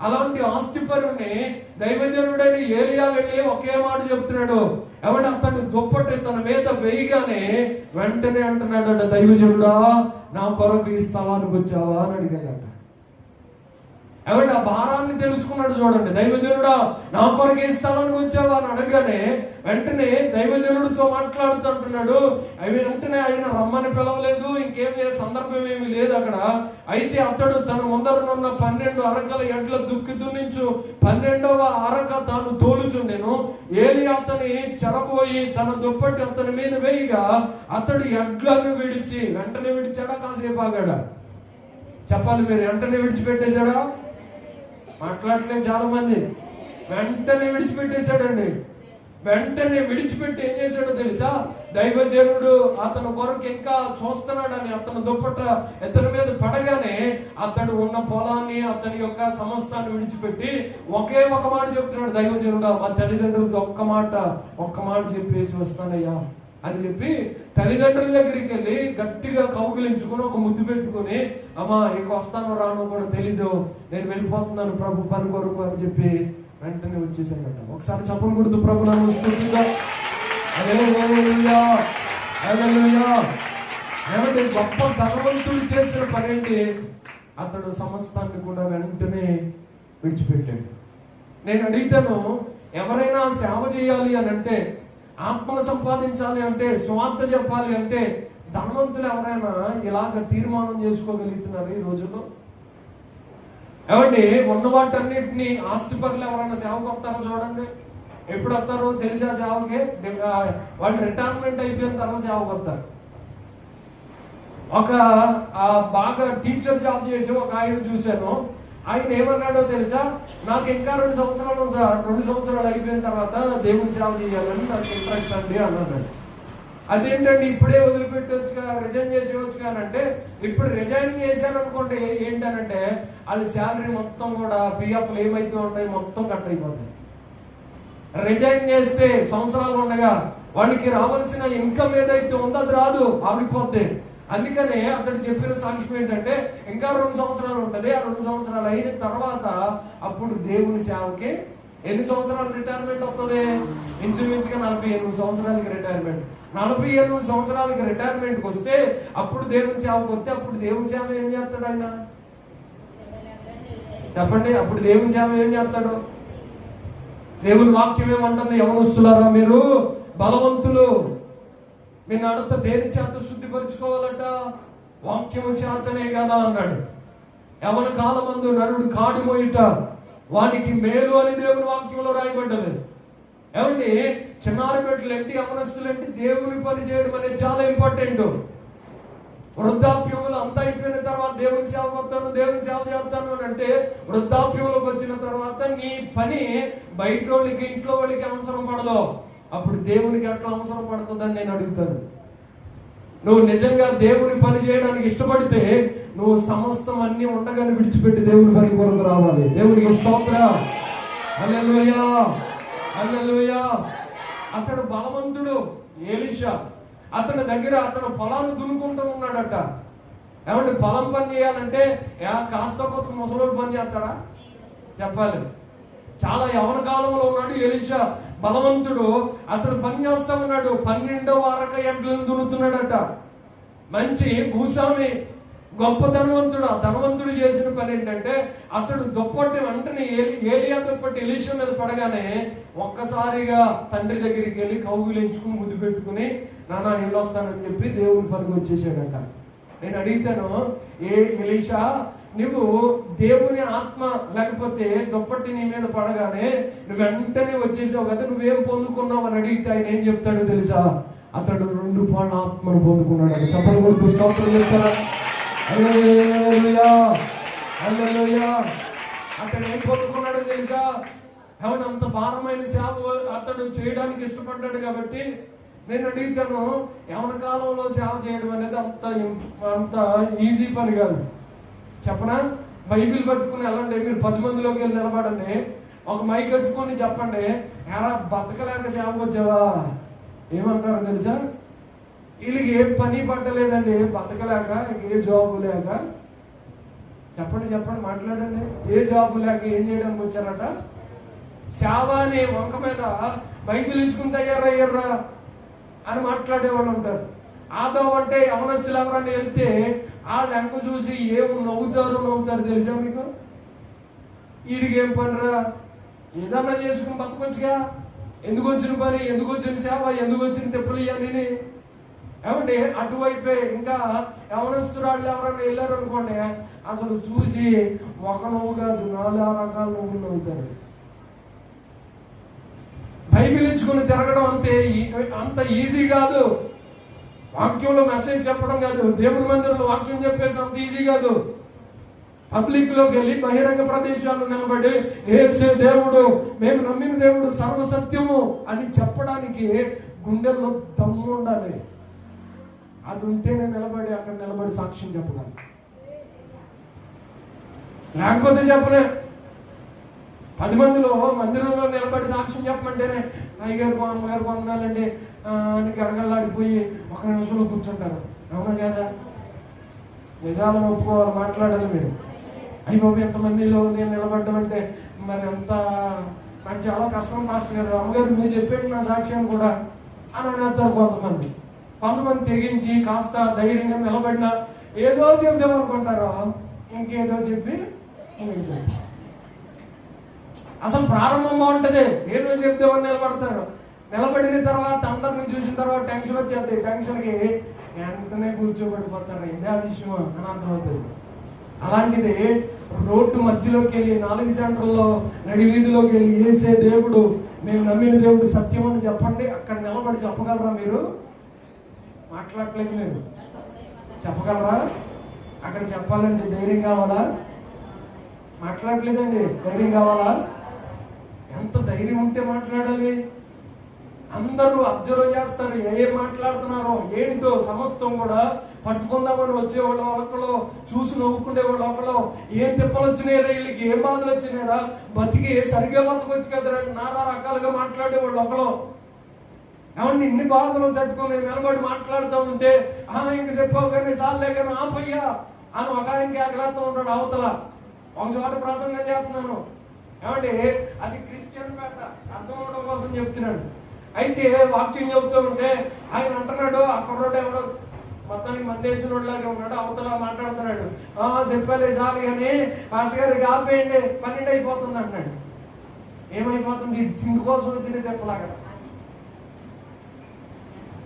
అలాంటి ఆస్తిపరుని దైవజనుడైన ఏలియా వెళ్ళి ఒకే మాట చెప్తున్నాడు. ఏమంటే అతడు దుప్పటి తన మీద వేయగానే వెంటనే అంటున్నాడు, దైవజనుడా నా కొరకు ఈ స్థలానికి వచ్చావా అని అడిగాడట. ఏమంటే ఆ భారాన్ని తెలుసుకున్నాడు. చూడండి, దైవజనుడా నా కొరకు ఈ స్థలానికి వచ్చావా అని అడగగానే వెంటనే దైవజనుడితో మాట్లాడుతుంటున్నాడు. అవి వెంటనే ఆయన రమ్మని పిలవలేదు, ఇంకేమీ సందర్భం ఏమీ లేదు అక్కడ. అయితే అతడు తన ముందరనున్న 12 అరకల ఎడ్ల దున్నించు 12వ అరక తాను తోలుచుండెను. ఏలి అతని చెరబోయి తన దుప్పటి అతని మీద వేయగా అతడు ఎడ్లను విడిచి, వెంటనే విడిచాడా కాసేపు ఆగాడా? చెప్పాలి మీరు, వెంటనే విడిచిపెట్టేశాడా? మాట్లాడలేదు చాలా మంది. వెంటనే విడిచిపెట్టేశాడండి. వెంటనే విడిచిపెట్టి ఏం చేశాడో తెలుసా? దైవజనుడు అతను కొరకు ఇంకా చూస్తున్నాడని అతను దుప్పట ఇతని మీద పడగానే అతడు ఉన్న పొలాన్ని, అతని యొక్క సమస్తాన్ని విడిచిపెట్టి ఒకే ఒక మాట చెప్తున్నాడు. దైవజనుడు మా తల్లిదండ్రులతో ఒక్క మాట చెప్పేసి వస్తానయ్యా అని చెప్పి తల్లిదండ్రుల దగ్గరికి వెళ్ళి గట్టిగా కౌగిలించుకుని ఒక ముద్దు పెట్టుకుని, అమ్మా ఇక వస్తాను రాను కూడా తెలీదు, నేను వెళ్ళిపోతున్నాను ప్రభు పని కొరకు అని చెప్పి వెంటనే వచ్చేసాడట. ఒకసారి చప్పలు కొడుతూ ప్రభు నన్ను స్తుతిద్దాం. హల్లెలూయా, హల్లెలూయా. ఏమంటే గొప్ప ధనవంతుడు చేసిన పనేంటి? అతడు సమస్తాన్ని కూడా వెంటనే విడిచిపెట్టాడు. నేను అడిగితాను, ఎవరైనా సేవ చేయాలి అని అంటే, ఆత్మను సంపాదించాలి అంటే, స్వార్థ చెప్పాలి అంటే, ధనవంతులు ఎవరైనా ఇలాగ తీర్మానం చేసుకోగలుగుతున్నారు ఈ రోజుల్లో? ఏమండి ఉన్న వాటన్నిటిని ఆస్తిపరులు ఎవరైనా సేవకు వస్తారో చూడండి. ఎప్పుడు వస్తారో తెలిసా సేవకి? వాళ్ళు రిటైర్మెంట్ అయిపోయిన తర్వాత సేవకు వస్తారు. ఒక బాగా టీచర్ జాబ్ చేసి ఒక ఆయన చూశాను. ఆయన ఏమన్నాడో తెలుసా? నాకు ఇంకా 2 సంవత్సరాలు సార్, 2 సంవత్సరాలు అయిపోయిన తర్వాత దేవుని సేవ చేయాలని నాకు ఇంట్రెస్ట్ అండి అన్నాడు. అదేంటండి ఇప్పుడే వదిలిపెట్టవచ్చుగా, రిజైన్ చేసేవచ్చు కానంటే, ఇప్పుడు రిజైన్ చేశాను అనుకోండి ఏంటనంటే వాళ్ళ శాలరీ మొత్తం కూడా పిఎఫ్లు ఏమైతే ఉంటాయి మొత్తం కట్ అయిపోతాయి. రిజైన్ చేస్తే సంవత్సరాలు ఉండగా వాళ్ళకి రావాల్సిన ఇన్కమ్ ఏదైతే ఉందో అది రాదు, ఆగిపోద్ది. అందుకనే అతడు చెప్పిన సాక్ష్యం ఏంటంటే ఇంకా 2 సంవత్సరాలు ఉంటుంది, ఆ 2 సంవత్సరాలు అయిన తర్వాత అప్పుడు దేవుని సేవకి ఎన్ని సంవత్సరాలు రిటైర్మెంట్ వస్తుంది? ఇంచుమించుగా 48 సంవత్సరాలకి రిటైర్మెంట్. 48 సంవత్సరాలకి రిటైర్మెంట్కి వస్తే అప్పుడు దేవుని సేవకు వస్తే అప్పుడు దేవుని సేవ ఏం చేస్తాడు ఆయన? చెప్పండి, అప్పుడు దేవుని సేవ ఏం చేస్తాడు? దేవుని వాక్యం ఏమంటుంది? యవనస్తులారా మీరు బలవంతులు, మీ నడత దేని చేత శుద్ధిపరుచుకోవాలట? వాక్యము చేతనే కదా అన్నాడు. యవన కాలమందు నరుడు కాడి మోయుట వానికి మేలు అని దేవుని వాక్యంలో రాయబడ్డది. ఏమండి, చిన్నారి బిడ్డలు ఏంటి, యవనస్తులు ఏంటి, దేవుని పని చేయడం అనేది చాలా ఇంపార్టెంట్. వృద్ధాప్యములు అంతా అయిపోయిన తర్వాత దేవుని సేవ వస్తాను, దేవుని సేవ చేస్తాను అని అంటే వృద్ధాప్యంలోకి వచ్చిన తర్వాత నీ పని బయట వాళ్ళకి ఇంట్లో వాళ్ళకి అవసరం పడదు, అప్పుడు దేవునికి ఎట్లా అవసరం పడుతుందని నేను అడుగుతాను. నువ్వు నిజంగా దేవుని పని చేయడానికి ఇష్టపడితే నువ్వు సమస్తం అన్ని ఉండగానే విడిచిపెట్టి దేవుని పని కొరకు రావాలి. దేవునికి స్తోత్రం, హల్లెలూయా, హల్లెలూయా. అతడు బలవంతుడు ఎలీషా. అతని దగ్గర అతను పొలాన్ని దున్నుకుంటూ ఉన్నాడట. ఏమంటే పొలం పని చేయాలంటే కాస్త కోసం ముసలోడు పని చేస్తారా? చెప్పాలి. చాలా యవన కాలంలో ఉన్నాడు ఎలీషా, బలవంతుడు. అతను పని చేస్తా ఉన్నాడు. 12వ వారక ఎడ్లను దున్నుతున్నాడట. మంచి భూస్వామి, గొప్ప ధనవంతుడు. ఆ ధనవంతుడు చేసిన పని ఏంటంటే అతడు దుప్పటి వెంటనే ఏలియా దుప్పటి ఎలీషా మీద పడగానే ఒక్కసారిగా తండ్రి దగ్గరికి వెళ్ళి కౌగిలించుకుని ముద్దు పెట్టుకుని నాన్న వెళ్ళొస్తానని చెప్పి దేవుని పనికి వచ్చేసాడట. నేను అడిగితాను, ఎలీషా నువ్వు దేవుని ఆత్మ లేకపోతే దుప్పటి నీ మీద పడగానే నువ్వు వెంటనే వచ్చేసావు కదా, నువ్వేం పొందుకున్నావు అని అడిగితే ఆయన ఏం చెప్తాడో తెలుసా? అతడు 2 పాళ్ళ ఆత్మను పొందుకున్నాడు. చెప్పలు కొడుతూ స్తోత్రం చెప్తారా? హల్లెలూయా, హల్లెలూయా. అతడు ఏం పొందుకున్నాడో తెలుసా? అవును, అంత భారమైన సేవ అతడు చేయడానికి ఇష్టపడ్డాడు. కాబట్టి నేను అడుగుతాను, యవన కాలంలో సేవ చేయడం అనేది అంత ఈజీ పని కాదు. చెప్పనా? బైబిల్ పట్టుకుని వెళ్ళండి, మీరు 10 మందిలోకి వెళ్ళి నిలబడండి, ఒక మైక్ కట్టుకొని చెప్పండి, ఎరా బతకలేక సేవకు వచ్చావా? ఏమంటారు తెలుసా? వీళ్ళకి ఏ పని పట్టలేదండి, బతకలేక, ఏ జాబు లేక. చెప్పండి చెప్పండి, మాట్లాడండి. ఏ జాబు లేక ఏం చేయడానికి వచ్చారట? సేవ అనే వంక మీద బైబిల్ ఇచ్చుకుని తయారయ్యారా అని మాట్లాడేవాళ్ళు ఉంటారు. ఆదో అంటే యవనస్తులు ఎవరని వెళ్తే ఆ లెంక చూసి ఏమి నవ్వుతారు తెలుసా మీకు? వీడికి ఏం పనిరా, ఏదన్నా చేసుకుని బతకొచ్చుగా, ఎందుకు వచ్చిన పని, ఎందుకు వచ్చిన సేవ, ఎందుకు వచ్చిన తెప్పులు ఇవన్నీ. ఏమంటే అటువైపే ఇంకా యవనస్తురాళ్ళు ఎవరన్నా వెళ్ళారు అనుకోండి, అసలు చూసి ఒక నవ్వు కాదు 4 రకాల నవ్వులు నవ్వుతారు. బైబిల్ ఇచ్చుకుని తిరగడం అంత ఈజీ కాదు. వాక్యంలో మెసేజ్ చెప్పడం కాదు, దేవుని మందిరంలో వాక్యం చెప్పేసి అంత ఈజీ కాదు. పబ్లిక్ లోకి వెళ్ళి బహిరంగ ప్రదేశాల్లో నిలబడి యేసే దేవుడు, మేము నమ్మిన దేవుడు సర్వసత్యము అని చెప్పడానికి గుండెల్లో దమ్ము ఉండాలి. అది ఉంటేనే అక్కడ నిలబడి సాక్ష్యం చెప్పగలను, లేకపోతే చెప్పలే. 10 మందిలో మందిరంలో నిలబడి సాక్ష్యం చెప్పమంటేనే అయ్యగారు అమ్మగారు పొందాలండి అని గడగల్లాడిపోయి 1 నిమిషంలో కూర్చుంటారు. అవునా కదా? నిజాలను ఒప్పుకోవాలి, మాట్లాడాలి. మీరు అయ్యి బాబు ఎంతమందిలో నేను నిలబడ్డామంటే మరి అంత నాకు చాలా కష్టం పాస్టర్ గారు, అమ్మగారు మీరు చెప్పేది నా సాక్ష్యం కూడా అని అనేస్తారు కొంతమంది తెగించి కాస్త ధైర్యంగా నిలబడినా ఏదో చెప్దామనుకుంటారో ఇంకేదో చెప్పి అసలు ప్రారంభం బాగుంటుంది, ఏదో చెప్దామని నిలబడతారు. నిలబడిన తర్వాత అందరిని చూసిన తర్వాత టెన్షన్ వచ్చేది, టెన్షన్కి వెంటనే కూర్చోబడిపోతారు. ఇదే ఆ విషయం అని అర్థమవుతుంది. అలాంటిది రోడ్డు మధ్యలోకి వెళ్ళి 4 సెంటర్లో నడి వీధిలోకి వెళ్ళి యేసే దేవుడు, మేము నమ్మిన దేవుడు సత్యం అని చెప్పండి. అక్కడ నిలబడి చెప్పగలరా? మీరు మాట్లాడలేదు, మీరు చెప్పగలరా? అక్కడ చెప్పాలంటే ధైర్యం కావాలా? మాట్లాడలేదండి, ధైర్యం కావాలా? ఎంత ధైర్యం ఉంటే మాట్లాడాలి? అందరూ అబ్జర్వ్ చేస్తారు, ఏం మాట్లాడుతున్నారో ఏంటో సమస్తం కూడా పట్టుకుందామని వచ్చేవాళ్ళు ఒకళ్ళు, చూసి నవ్వుకునేవాళ్ళు ఒకళ్ళు, ఏం తిప్పలు వచ్చినాయరా వీళ్ళకి, ఏం బాధలు వచ్చినాయరా, బతికి సరిగ్గా బతకొచ్చు కదరా, నానా రకాలుగా మాట్లాడేవాళ్ళు ఒకళ్ళు. ఏమంటే ఇన్ని బాధలు తట్టుకొని నిలబడి మాట్లాడుతూ ఉంటే ఇంక చెప్పావు కానీ సార్లే కానీ ఆపయ్యా అని ఒక ఆయనకి ఆకలిస్తూ ఉంటాడు అవతల. ఒక చోట ప్రసంగం చేస్తున్నాను, ఏమంటే అది క్రిస్టియన్ పేట, అర్థం అవడం కోసం చెప్తున్నాడు. అయితే వాక్యం చెబుతూ ఉంటే ఆయన అంటున్నాడు, అక్కడ ఎవడో మొత్తానికి మందేసిన వాళ్ళలాగే ఉన్నాడు, అవతల మాట్లాడుతున్నాడు. చెప్పలే చాలు కానీ పాస్టర్ గారికి ఆపేయండి 12 అయిపోతుంది అంటున్నాడు. ఏమైపోతుంది? తిండి కోసం వచ్చింది తెప్పలాగడ.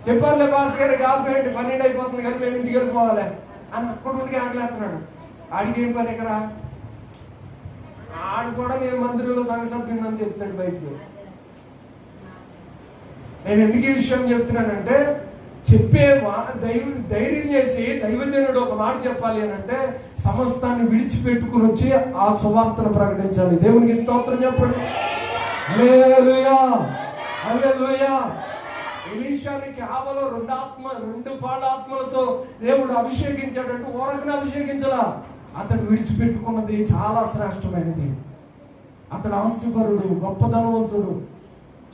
చెప్పాలే పాస్టర్ గారికి ఆపేయండి 12 అయిపోతుంది కానీ మేము ఇంటికి వెళ్ళిపోవాలి అని అక్కడ ఉండి ఆడలేస్తున్నాడు. ఆడికి ఏం పని ఇక్కడ? ఆడు కూడా నేను మందిరంలో సంగసభ్యుని అని చెప్తాడు బయటికి. నేను ఎందుకు ఈ విషయం చెప్తున్నానంటే, చెప్పే ధైర్యం చేసి దైవజనుడు ఒక మాట చెప్పాలి అని అంటే సమస్తాన్ని విడిచిపెట్టుకుని వచ్చి ఆ సువార్తను ప్రకటించాలి. దేవునికి స్తోత్రం చెప్పండి. హల్లెలూయా, హల్లెలూయా. ఎలీషాని కేవలం 2 పాళ్ళ ఆత్మలతో దేవుడు అభిషేకించాడంటూ ఓరకనే అభిషేకించలా. అతడు విడిచిపెట్టుకున్నది చాలా శ్రేష్టమైనది. అతడు ఆస్తిపరుడు, గొప్పధనవంతుడు,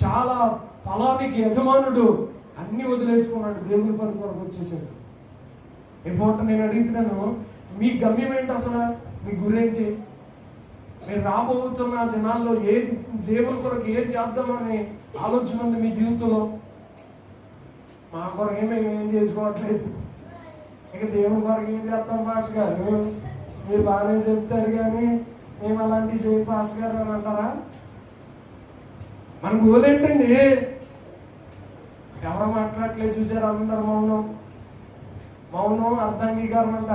చాలా ఫలానికి యజమానుడు. అన్ని వదిలేసుకున్నాడు, దేవుని పని కొరకు వచ్చేసాడు. ఎప్పుడు నేను అడుగుతున్నాను, మీ గమ్యం ఏంటి అసలు? మీ గురేంటి? మీరు రాబోతున్న దినాల్లో దేవుని కొరకు ఏం చేద్దామని ఆలోచన ఉంది మీ జీవితంలో? మా కొరకు ఏం చేసుకోవట్లేదు, ఇక దేవుని కొరకు ఏం చేద్దాం పాస్టర్ గారు? మీరు బాగానే చెప్తారు కానీ మేము అలాంటి సేపు పాస్టర్ గారు అని అంటారా? మన గోల్ ఏంటండి? ఎవరు మాట్లాడట్లేదు చూసారు, అందరు మౌనం అర్థాంగీకారం అంట.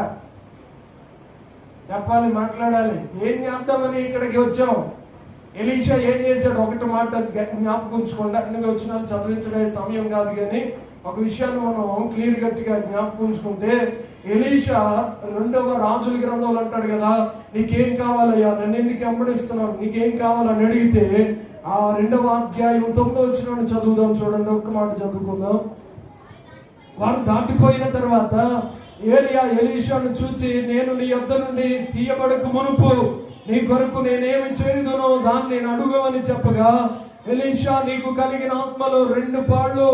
చెప్పాలి, మాట్లాడాలి. ఏం చేద్దామని ఇక్కడికి వచ్చాం? ఎలీషా ఏం చేశాడు? ఒకటి మాట జ్ఞాపకం ఉంచుకోండి. అన్ని వచ్చిన చదివించడే సమయం కాదు కానీ ఒక విషయాన్ని మనం క్లియర్ గట్టిగా జ్ఞాపకం ఉంచుకుంటే, ఎలీషా 2వ రాజుల గ్రంథంలో అంటాడు కదా, నీకేం కావాలయ్యా, నన్ను ఎందుకు వెంబడిస్తున్నావు, నీకేం కావాలని అడిగితే ఆ 2వ అధ్యాయం 9వ వచనాన్ని చదువుదాం. చూడండి, ఒక్క మాట చదువుకుందాం. వారు దాటిపోయిన తర్వాత ఏలియా ఎలీషాను చూచి, నేను నీ యొద్ద నుండి తీయబడక మునుపు నీ కొరకు నేనేమి చేయుదునో దాన్ని నేను అడుగవని చెప్పగా, ఎలీషా, నీకు కలిగిన ఆత్మలో 2 పాళ్ళు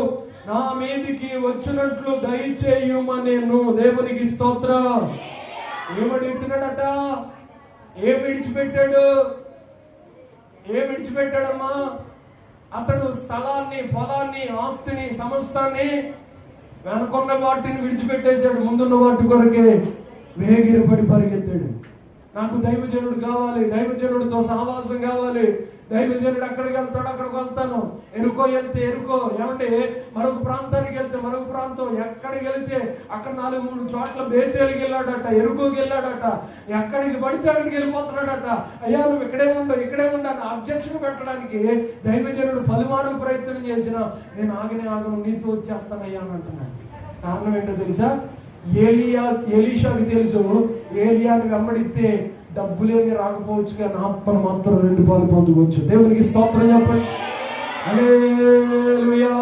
నా మీదికి వచ్చినట్లు దయచేయుమనెను. దేవునికి స్తోత్రం. ఏమడుగుతున్నాడట? ఏం విడిచిపెట్టాడు? ఏం విడిచిపెట్టాడమ్మా? అతడు స్థలాన్ని, పొలాన్ని, ఆస్తిని, సమస్తాన్ని, వెనుకున్న వాటిని విడిచిపెట్టేశాడు. ముందున్న వాటి కొరకే వేగిరపడి పరిగెత్తాడు. నాకు దైవజనుడు కావాలి, దైవజనుడితో సహవాసం కావాలి, దైవజనుడు అక్కడికి వెళ్తాడు, అక్కడికి వెళ్తాను. ఎరుకో వెళ్తే ఎరుకో, ఏమంటే మరొక ప్రాంతానికి వెళ్తే మరొక ప్రాంతం, ఎక్కడికి వెళ్తే అక్కడ 4-3 చోట్ల బేతేలికి వెళ్ళాడట, ఎరుకోకి వెళ్ళాడట, ఎక్కడికి పడితే అక్కడికి వెళ్ళిపోతున్నాడట. అయ్యా నువ్వు ఇక్కడే ఉండు అని అబ్జెక్షన్ పెట్టడానికి దైవజనుడు పలుమార్లు ప్రయత్నం చేసిన, నేను ఆగను, నీతో వచ్చేస్తానయ్యా అని అంటున్నాడు. కారణం ఏంటో తెలుసా? ఎలీషాకి తెలుసు, ఏలియాని వెంబడితే డబ్బులేమి రాకపోవచ్చు కానీ ఆత్మను మాత్రం 2 పాలు పొందుకోవచ్చు. దేవునికి స్తోత్రం చెప్పండి. హల్లెలూయా,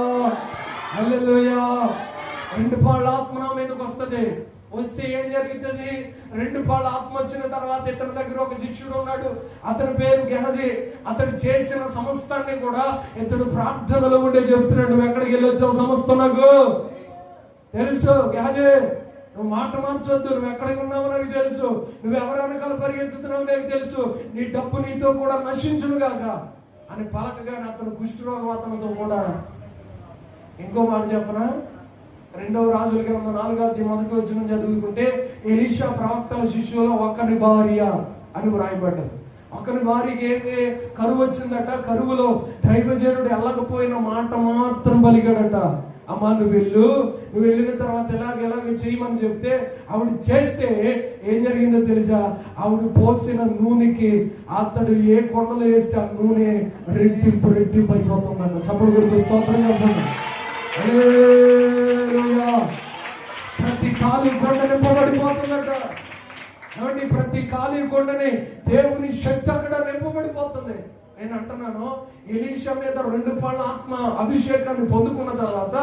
హల్లెలూయా. 2 పాళ్ళ ఆత్మ నా మీదకి వస్తుంది. వస్తే ఏం జరుగుతుంది? 2 పాళ్ళ ఆత్మ వచ్చిన తర్వాత ఇతని దగ్గర ఒక శిష్యుడు ఉన్నాడు, అతని పేరు గెహజీ. అతడు చేసిన సమస్తాన్ని కూడా ఇతడు ప్రార్థనలో ఉండే చెప్తున్నాడు. నువ్వు ఎక్కడికి వెళ్ళొచ్చావు? సమస్తం నాకు తెలుసు గెహజీ, నువ్వు మాట మార్చొద్దు, నువ్వు ఎక్కడికి ఉన్నావు నాకు తెలుసు, నువ్వు ఎవరి వెనకాల పరిగెత్తుతున్నావు నాకు తెలుసు, నీ డబ్బు నీతో కూడా నశించును గాక అని పలకగానే అతను కుష్ఠరోగం అతనితో కూడా. ఇంకో మాట చెప్పనా? 2వ రాజుల గ్రంథం 4వ అధ్యాయం 1వ వచనం చదువుకుంటే, ఎలీషా ప్రవక్తల శిష్యులో ఒకని భార్య అని వ్రాయబడ్డది. ఒకని భార్యకి ఏమి కరువు వచ్చిందట. కరువులో దైవజనుడు వెళ్ళకపోయిన మాట మాత్రం పలికాడట. అమ్మా నువ్వు వెళ్ళిన తర్వాత ఎలాగ చేయమని చెప్తే ఆవిడ చేస్తే ఏం జరిగిందో తెలుసా? ఆవిడ పోసిన నూనెకి అతడు ఏ కొండలో వేస్తే ఆ నూనె రెట్టింపు అయిపోతుందన్న. చప్పుడు గురించి స్తోత్రం చెప్పండి. ప్రతి ఖాళీ కొండ నింపబడిపోతుందట. ఏమండి? ప్రతి ఖాళీ కొండని దేవుని శక్తి అక్కడ నింపబడిపోతుంది. నేను అంటున్నాను, ఎలీషా మీద 2 పాళ్ళ ఆత్మ అభిషేకాన్ని పొందుకున్న తర్వాత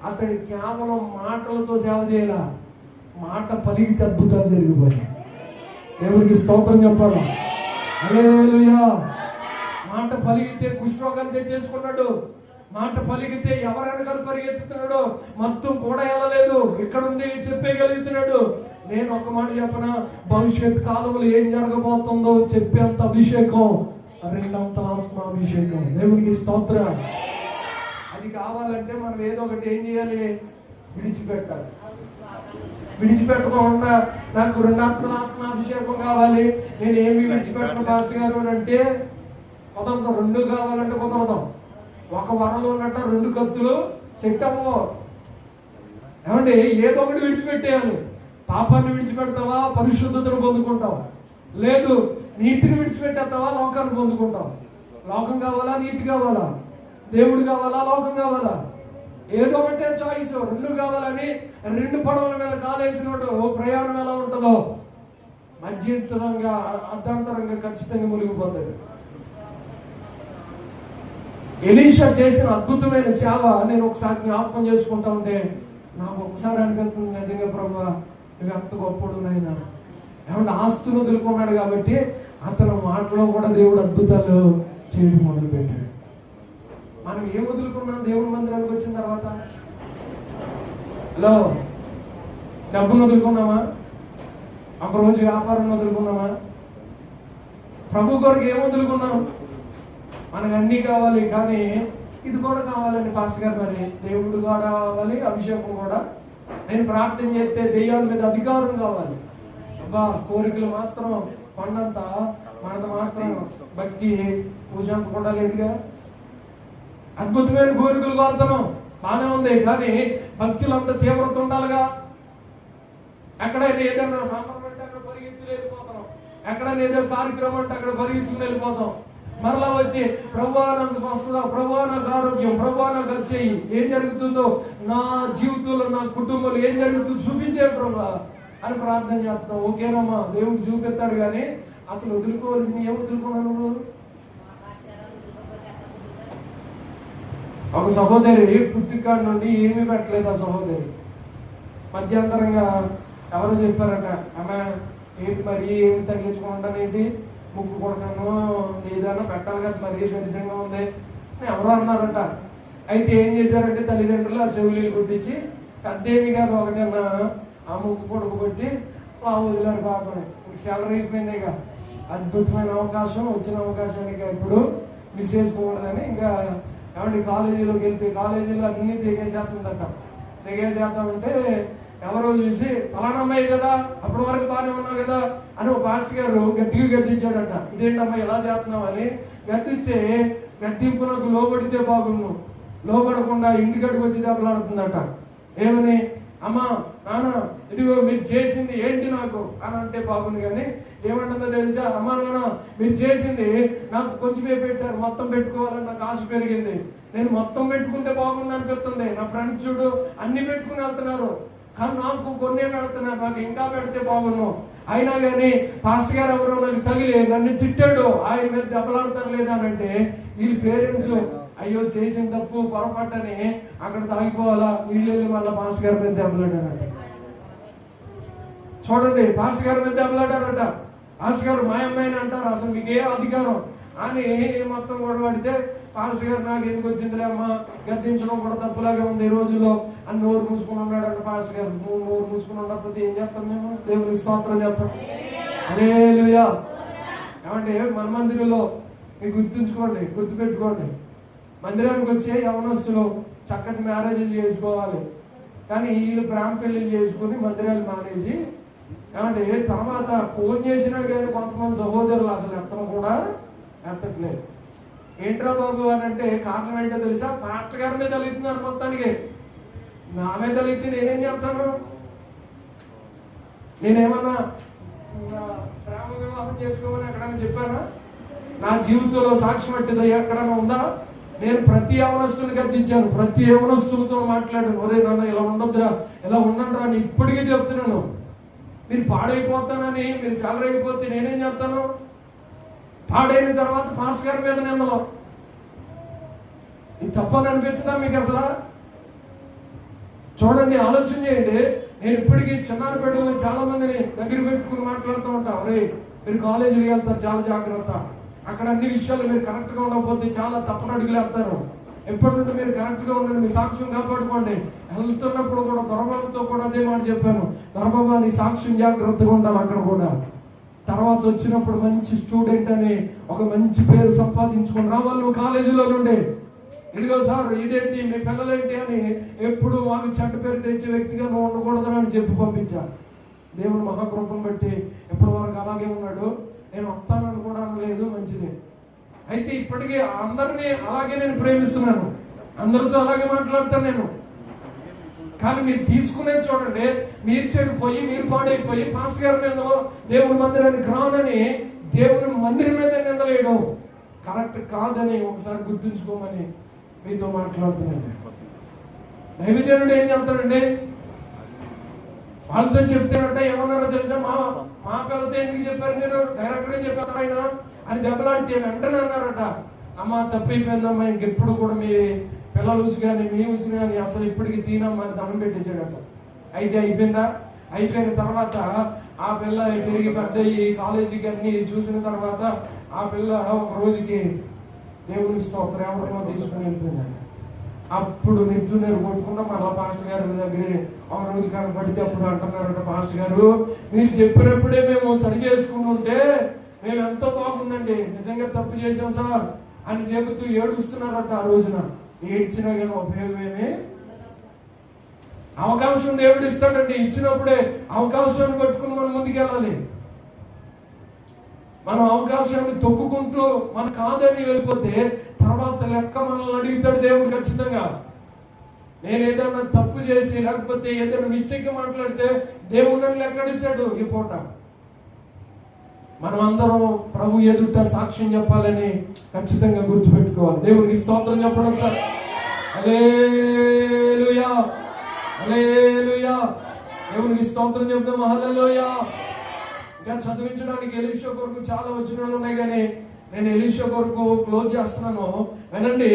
అతడి కేవలం మాటలతో సేవ చేయాల, మాట పలికితే అద్భుతాలు జరిగిపోయాయి. దేవుడికి స్తోత్రం చెప్పాలి. హల్లెలూయా. మాట పలికితే కుష్ఠరోగాలు తెచ్చేసుకున్నాడు, మాట పలికితే ఎవరు వెనకాల పరిగెత్తుతున్నాడో మొత్తం కూడా వెళ్ళలేదు, ఇక్కడుండి చెప్పేయగలుగుతున్నాడు. నేను ఒక మాట చెప్పనా, భవిష్యత్ కాలంలో ఏం జరగబోతుందో చెప్పేంత అభిషేకం, రెండంత ఆత్మాభిషేకం. దేవునికి స్తోత్రం. అది కావాలంటే మనం ఏదో ఒకటి ఏం చేయాలి, విడిచిపెట్టాలి. విడిచిపెట్టకుండా నాకు ఆత్మాభిషేకం కావాలి, నేను ఏమి విడిచిపెట్టను పాస్టర్ గారు అని అంటే కుదరదు. రెండు కావాలంటే కుదరదు. ఒక వరంలో ఉన్నట్ట రెండు కత్తులు సెట్ అవ్వవు. ఏమండి, ఏదో ఒకటి విడిచిపెట్టేయాలి. పాపాన్ని విడిచిపెడతావా, పరిశుద్ధతను పొందుకుంటావు. లేదు, నీతిని విడిచిపెట్టేస్తావా, లోకాన్ని పొందుకుంటావు. లోకం కావాలా, నీతి కావాలా, దేవుడు కావాలా, లోకం కావాలా? ఏదో ఒకటే చాయిస్. రెండు కావాలని రెండు పడవల మీద కాలేసినట్టు ప్రయాణం ఎలా ఉంటుందో మధ్యంతరంగా అర్ధాంతరంగా ఖచ్చితంగా మునిగిపోతుంది. ఎలీషా చేసిన అద్భుతమైన సేవ నేను ఒకసారి జ్ఞాపకం చేసుకుంటా ఉంటే నాకు ఒకసారి అనిపిస్తుంది, నిజంగా ప్రభా నువ్వు ఎంత గొప్పడు నాయనా. ఏమంటే ఆస్తులు వదులుకున్నాడు కాబట్టి అతను మాటలో కూడా దేవుడు అద్భుతాలు చేయడం మొదలుపెట్టాడు. మనం ఏం వదులుకున్నాం దేవుడి మందిరానికి వచ్చిన తర్వాత? హలో, డబ్బును వదులుకున్నామా? ఒకరోజు వ్యాపారం వదులుకున్నామా? ప్రభు కొరకు ఏం వదులుకున్నాం? మనకు అన్నీ కావాలి, కానీ ఇది కూడా కావాలండి పాస్టర్ గారు. మరి దేవుడు కూడా కావాలి, అభిషేకం కూడా. నేను ప్రార్థన చేస్తే దెయ్యాల మీద అధికారం కావాలి. అబ్బా, కోరికలు మాత్రం కొండంత, మనది మాత్రం భక్తి పూజంత కూడా లేదుగా. అద్భుతమైన కోరికలు కోరుతున్నాం, బాగానే ఉంది, కానీ భక్తులు అంత తీవ్రత ఉండాలిగా. ఎక్కడైనా ఏదైనా సాంప్రదాయం అంటే అక్కడ పరిగెత్తులు వెళ్ళిపోతాం, ఎక్కడైనా ఏదో కార్యక్రమం అంటే అక్కడ పరిగెత్తులు వెళ్ళిపోతాం. మరలా వచ్చి ప్రభువా నాకు స్వస్థత, ప్రభువా నాకు ఆరోగ్యం, ప్రభువా నాకు వచ్చేయి. ఏం జరుగుతుందో నా జీవితంలో, నా కుటుంబంలో ఏం జరుగుతుందో చూపించే ప్రభువా అని ప్రార్థన చేస్తాం. ఓకేనమ్మా, దేవుడు చూపిస్తాడు, కానీ అసలు వదులుకోవాల్సిన ఏం వదులుకున్నావు నువ్వు? ఒక సహోదరి పుట్టికాడ నుండి ఏమీ పెట్టలేదు. ఆ సహోదరి మధ్యంతరంగా ఎవరో చెప్పారట, అమ్మా ఏంటి మరి ఏమి తగ్గించుకుంటానేంటి, ముక్కు కొడతాను ఏదైనా పెట్టాలి కదా, మరీ దరిద్రంగా ఉంది ఎవరో అన్నారట. అయితే ఏం చేశారంటే తల్లిదండ్రులు ఆ చెవులీలు కుట్టించి పెద్దేమి కాదు, ఒక చిన్న ఆ ముక్కు కొడుకు పెట్టి వదిలేరు పాపని. సెలరీ అయిపోయింది. ఇక అద్భుతమైన అవకాశం, వచ్చిన అవకాశానికి ఇప్పుడు మిస్ చేసుకోకూడదని ఇంకా ఏమంటే కాలేజీలోకి వెళ్తే కాలేజీలో అన్నీ తెగేసేస్తుందట. తెగేసేద్దామంటే ఎవరో చూసి ఫలానా అమ్మాయి కదా, అప్పటి వరకు బాగానే ఉన్నావు కదా అని ఒక పాస్టర్ గారు గట్టిగా గద్దించాడట. ఇదేంటమ్మా ఇలా చేస్తున్నావు అని గద్దిస్తే, గద్దింపునకు లోబడితే బాగుండు, లోబడకుండా ఇంటికాడికి వచ్చి దెబ్బలాడుతుందట. ఏమని, అమ్మా నాన్న ఇదిగో మీరు చేసింది ఏంటి నాకు అని అంటే బాగుంది, కానీ ఏమంటుందో తెలుసా, అమ్మా నాన్న మీరు చేసింది నాకు కొంచెమే పెట్టారు, మొత్తం పెట్టుకోవాలని నాకు ఆశ పెరిగింది. నేను మొత్తం పెట్టుకుంటే బాగుంది అనిపిస్తుంది. నా ఫ్రెండ్స్ చూడు అన్ని పెట్టుకుని వెళ్తున్నారు, కానీ నాకు కొన్నే పెడుతున్నారు, నాకు ఇంకా పెడితే బాగున్నావు. అయినా కానీ పాస్టర్ గారు ఎవరో నాకు తగిలి నన్ను తిట్టాడు, ఆయన మీద దెబ్బలాడతారు లేదా అని అంటే వీళ్ళ పేరెంట్స్ అయ్యో చేసిన తప్పు పొరపాటని అక్కడ తాగిపోవాలా, వీళ్ళు వెళ్ళి మళ్ళీ పాస్టర్ గారి మీద దెబ్బలాడారట. చూడండి, పాస్టర్ గారి మీద దెబ్బలాడారట. పాస్టర్ గారు మా అమ్మాయిని అంటారు, అసలు మీకే అధికారం అని మొత్తం గొడవడితే పాస్టర్ గారు నాకు ఎందుకు వచ్చిందిలే అమ్మా, గద్దించడం కూడా తప్పులాగే ఉంది ఈ రోజుల్లో అని నోరు మూసుకుని ఉన్నాడంట పాస్టర్ గారు. నువ్వు నోరు మూసుకుని ఉండకపోతే ఏం చేస్తాం మేము? దేవునికి స్తోత్రం చెప్తాం. హల్లెలూయా. ఏమంటే మన మందిరంలో మీకు గుర్తుపెట్టుకోండి, మందిరానికి వచ్చే యవనస్తులు చక్కటి మ్యారేజీలు చేసుకోవాలి, కానీ వీళ్ళు ప్రేమ పెళ్లిళ్ళు చేసుకుని మందిరాలు మానేసి ఏమంటే తర్వాత ఫోన్ చేసినా కానీ కొంతమంది సహోదరులు అసలు ఎత్తడం కూడా ఎత్తట్లేదు. ఏంట్రా బాబు అని అంటే కారణం ఏంటో తెలుసా? పాస్టర్ గారి మీద తలుగుతున్నారు మొత్తానికి. నా మీద తలిగితే నేనేం చెప్తాను? నేనేమన్నా ప్రేమ వివాహం చేసుకోమని ఎక్కడైనా చెప్పానా? నా జీవితంలో సాక్ష్యం పట్టిందా ఎక్కడైనా ఉందా? నేను ప్రతి యవనస్తుని గద్దించాను, ప్రతి యవనస్తులతో మాట్లాడాను. ఒరే నాన్న ఇలా ఉండొద్దురా, ఇలా ఉండండి అని ఇప్పటికీ చెప్తున్నాను. మీరు పాడైపోతానని, మీరు సెలరైపోతే నేనేం చేస్తాను? పాడైన తర్వాత పాస్టర్ గారి మీద నిందలో. ఇది తప్పని అనిపించదా మీకు అసలు? చూడండి, ఆలోచన చేయండి. నేను ఇప్పటికీ చిన్నారి బిడ్డలను చాలా మందిని దగ్గర పెట్టుకుని మాట్లాడుతూ ఉంటాను. ఒరే మీరు కాలేజీకి వెళ్తారు, చాలా జాగ్రత్త, అక్కడ అన్ని విషయాలు మీరు కరెక్ట్గా ఉండకపోతే చాలా తప్పుడు అడుగులు వేస్తారు. ఎప్పటి నుండి మీరు కరెక్ట్గా ఉండండి, మీ సాక్ష్యం కాపాడుకోండి. వెళ్తున్నప్పుడు కూడా దొరబాబుతో కూడా అదే మాట చెప్పాను, దొరబాబు నీ సాక్ష్యం జాగ్రత్తగా ఉండాలి అక్కడ కూడా. తర్వాత వచ్చినప్పుడు మంచి స్టూడెంట్ అని ఒక మంచి పేరు సంపాదించుకొని రావాలి నువ్వు కాలేజీలో నుండి. ఇదిగో సార్ ఇదేంటి మీ పిల్లలేంటి అని ఎప్పుడు మాకు చెడ్డ పేరు తెచ్చే వ్యక్తిగా నువ్వు ఉండకూడదని అని చెప్పి పంపించాను. దేవుని మహాకృపను బట్టి ఎప్పటి వరకు అలాగే ఉన్నాడు. నేను వస్తానని కూడా అనలేదు, మంచిదే. అయితే ఇప్పటికీ అందరినీ అలాగే నేను ప్రేమిస్తున్నాను, అందరితో అలాగే మాట్లాడతాను నేను. కానీ మీరు తీసుకునేది చూడండి, మీరు చెడిపోయి మీరు పాడైపోయి పాస్టర్ గారి మీద దేవుని మందిరానికి రానని దేవుని మందిరం మీద నిందలేయడం కరెక్ట్ కాదని ఒకసారి గుర్తుంచుకోమని మీతో మాట్లాడుతున్నాను. దైవజనుడు ఏం చెప్తాడండి, వాళ్ళతో చెప్తానంట ఏమన్నారో తెలుసా, మా పిల్లతో ఎందుకు చెప్పారు మీరు, డైరెక్ట్గా చెప్పారు ఆయన అని దెబ్బలాడితే వెంటనే అన్నారట, అమ్మ తప్పైపోయిందమ్మా, ఇంకెప్పుడు కూడా మీ పిల్లలు ఊసి కానీ మీ ఊసి కానీ అసలు ఇప్పటికి తీనమ్మా అని దండం పెట్టేశాడట. అయితే అయిపోయిందా, అయిపోయిన తర్వాత ఆ పిల్ల పెరిగి పెద్ద ఈ కాలేజీకి అన్ని చూసిన తర్వాత ఆ పిల్ల ఒక రోజుకి దేవుని స్తోత్రం ఎవరినో తీసుకుని వెళ్ళిపోయిందంట. అప్పుడు నెత్తున్నారు కొట్టుకుంటా మళ్ళీ పాస్టర్ గారి దగ్గర ఒక రోజు కనపడితే అప్పుడు అంటున్నారట, పాస్టర్ గారు మీరు చెప్పినప్పుడే మేము సరి చేసుకుంటుంటే మేము ఎంతో బాగుందండి, నిజంగా తప్పు చేశాం సార్ అని చెబుతూ ఏడుస్తున్నారట. ఆ రోజున ఏడ్చినా కానీ ఉపయోగమేమి, అవకాశం దేవుడు ఇస్తాడండి, ఇచ్చినప్పుడే అవకాశాన్ని పట్టుకుని మనం ముందుకెళ్ళాలి. మనం అవకాశాన్ని తొక్కుకుంటూ మన కాదని వెళ్ళిపోతే తర్వాత లెక్క మనల్ని అడుగుతాడు దేవుడు ఖచ్చితంగా. నేను ఏదైనా తప్పు చేసి లేకపోతే ఏదైనా మిస్టేక్ మాట్లాడితే దేవుడు నన్ను లెక్క అడుగుతాడు. ఈ పూట మనం అందరం ప్రభు ఎదుట సాక్ష్యం చెప్పాలని ఖచ్చితంగా గుర్తుపెట్టుకోవాలి. దేవునికి స్తోత్రం చెప్పడం సార్. హల్లెలూయా, హల్లెలూయా, దేవునికి స్తోత్రం చెప్తాం. హల్లెలూయా. ఇంకా చదివించడానికి ఎలీషా కొరకు చాలా వచనాలు ఉన్నాయి, కానీ నేను ఎలీషా కొరకు క్లోజ్ చేస్తున్నాను. వినండి,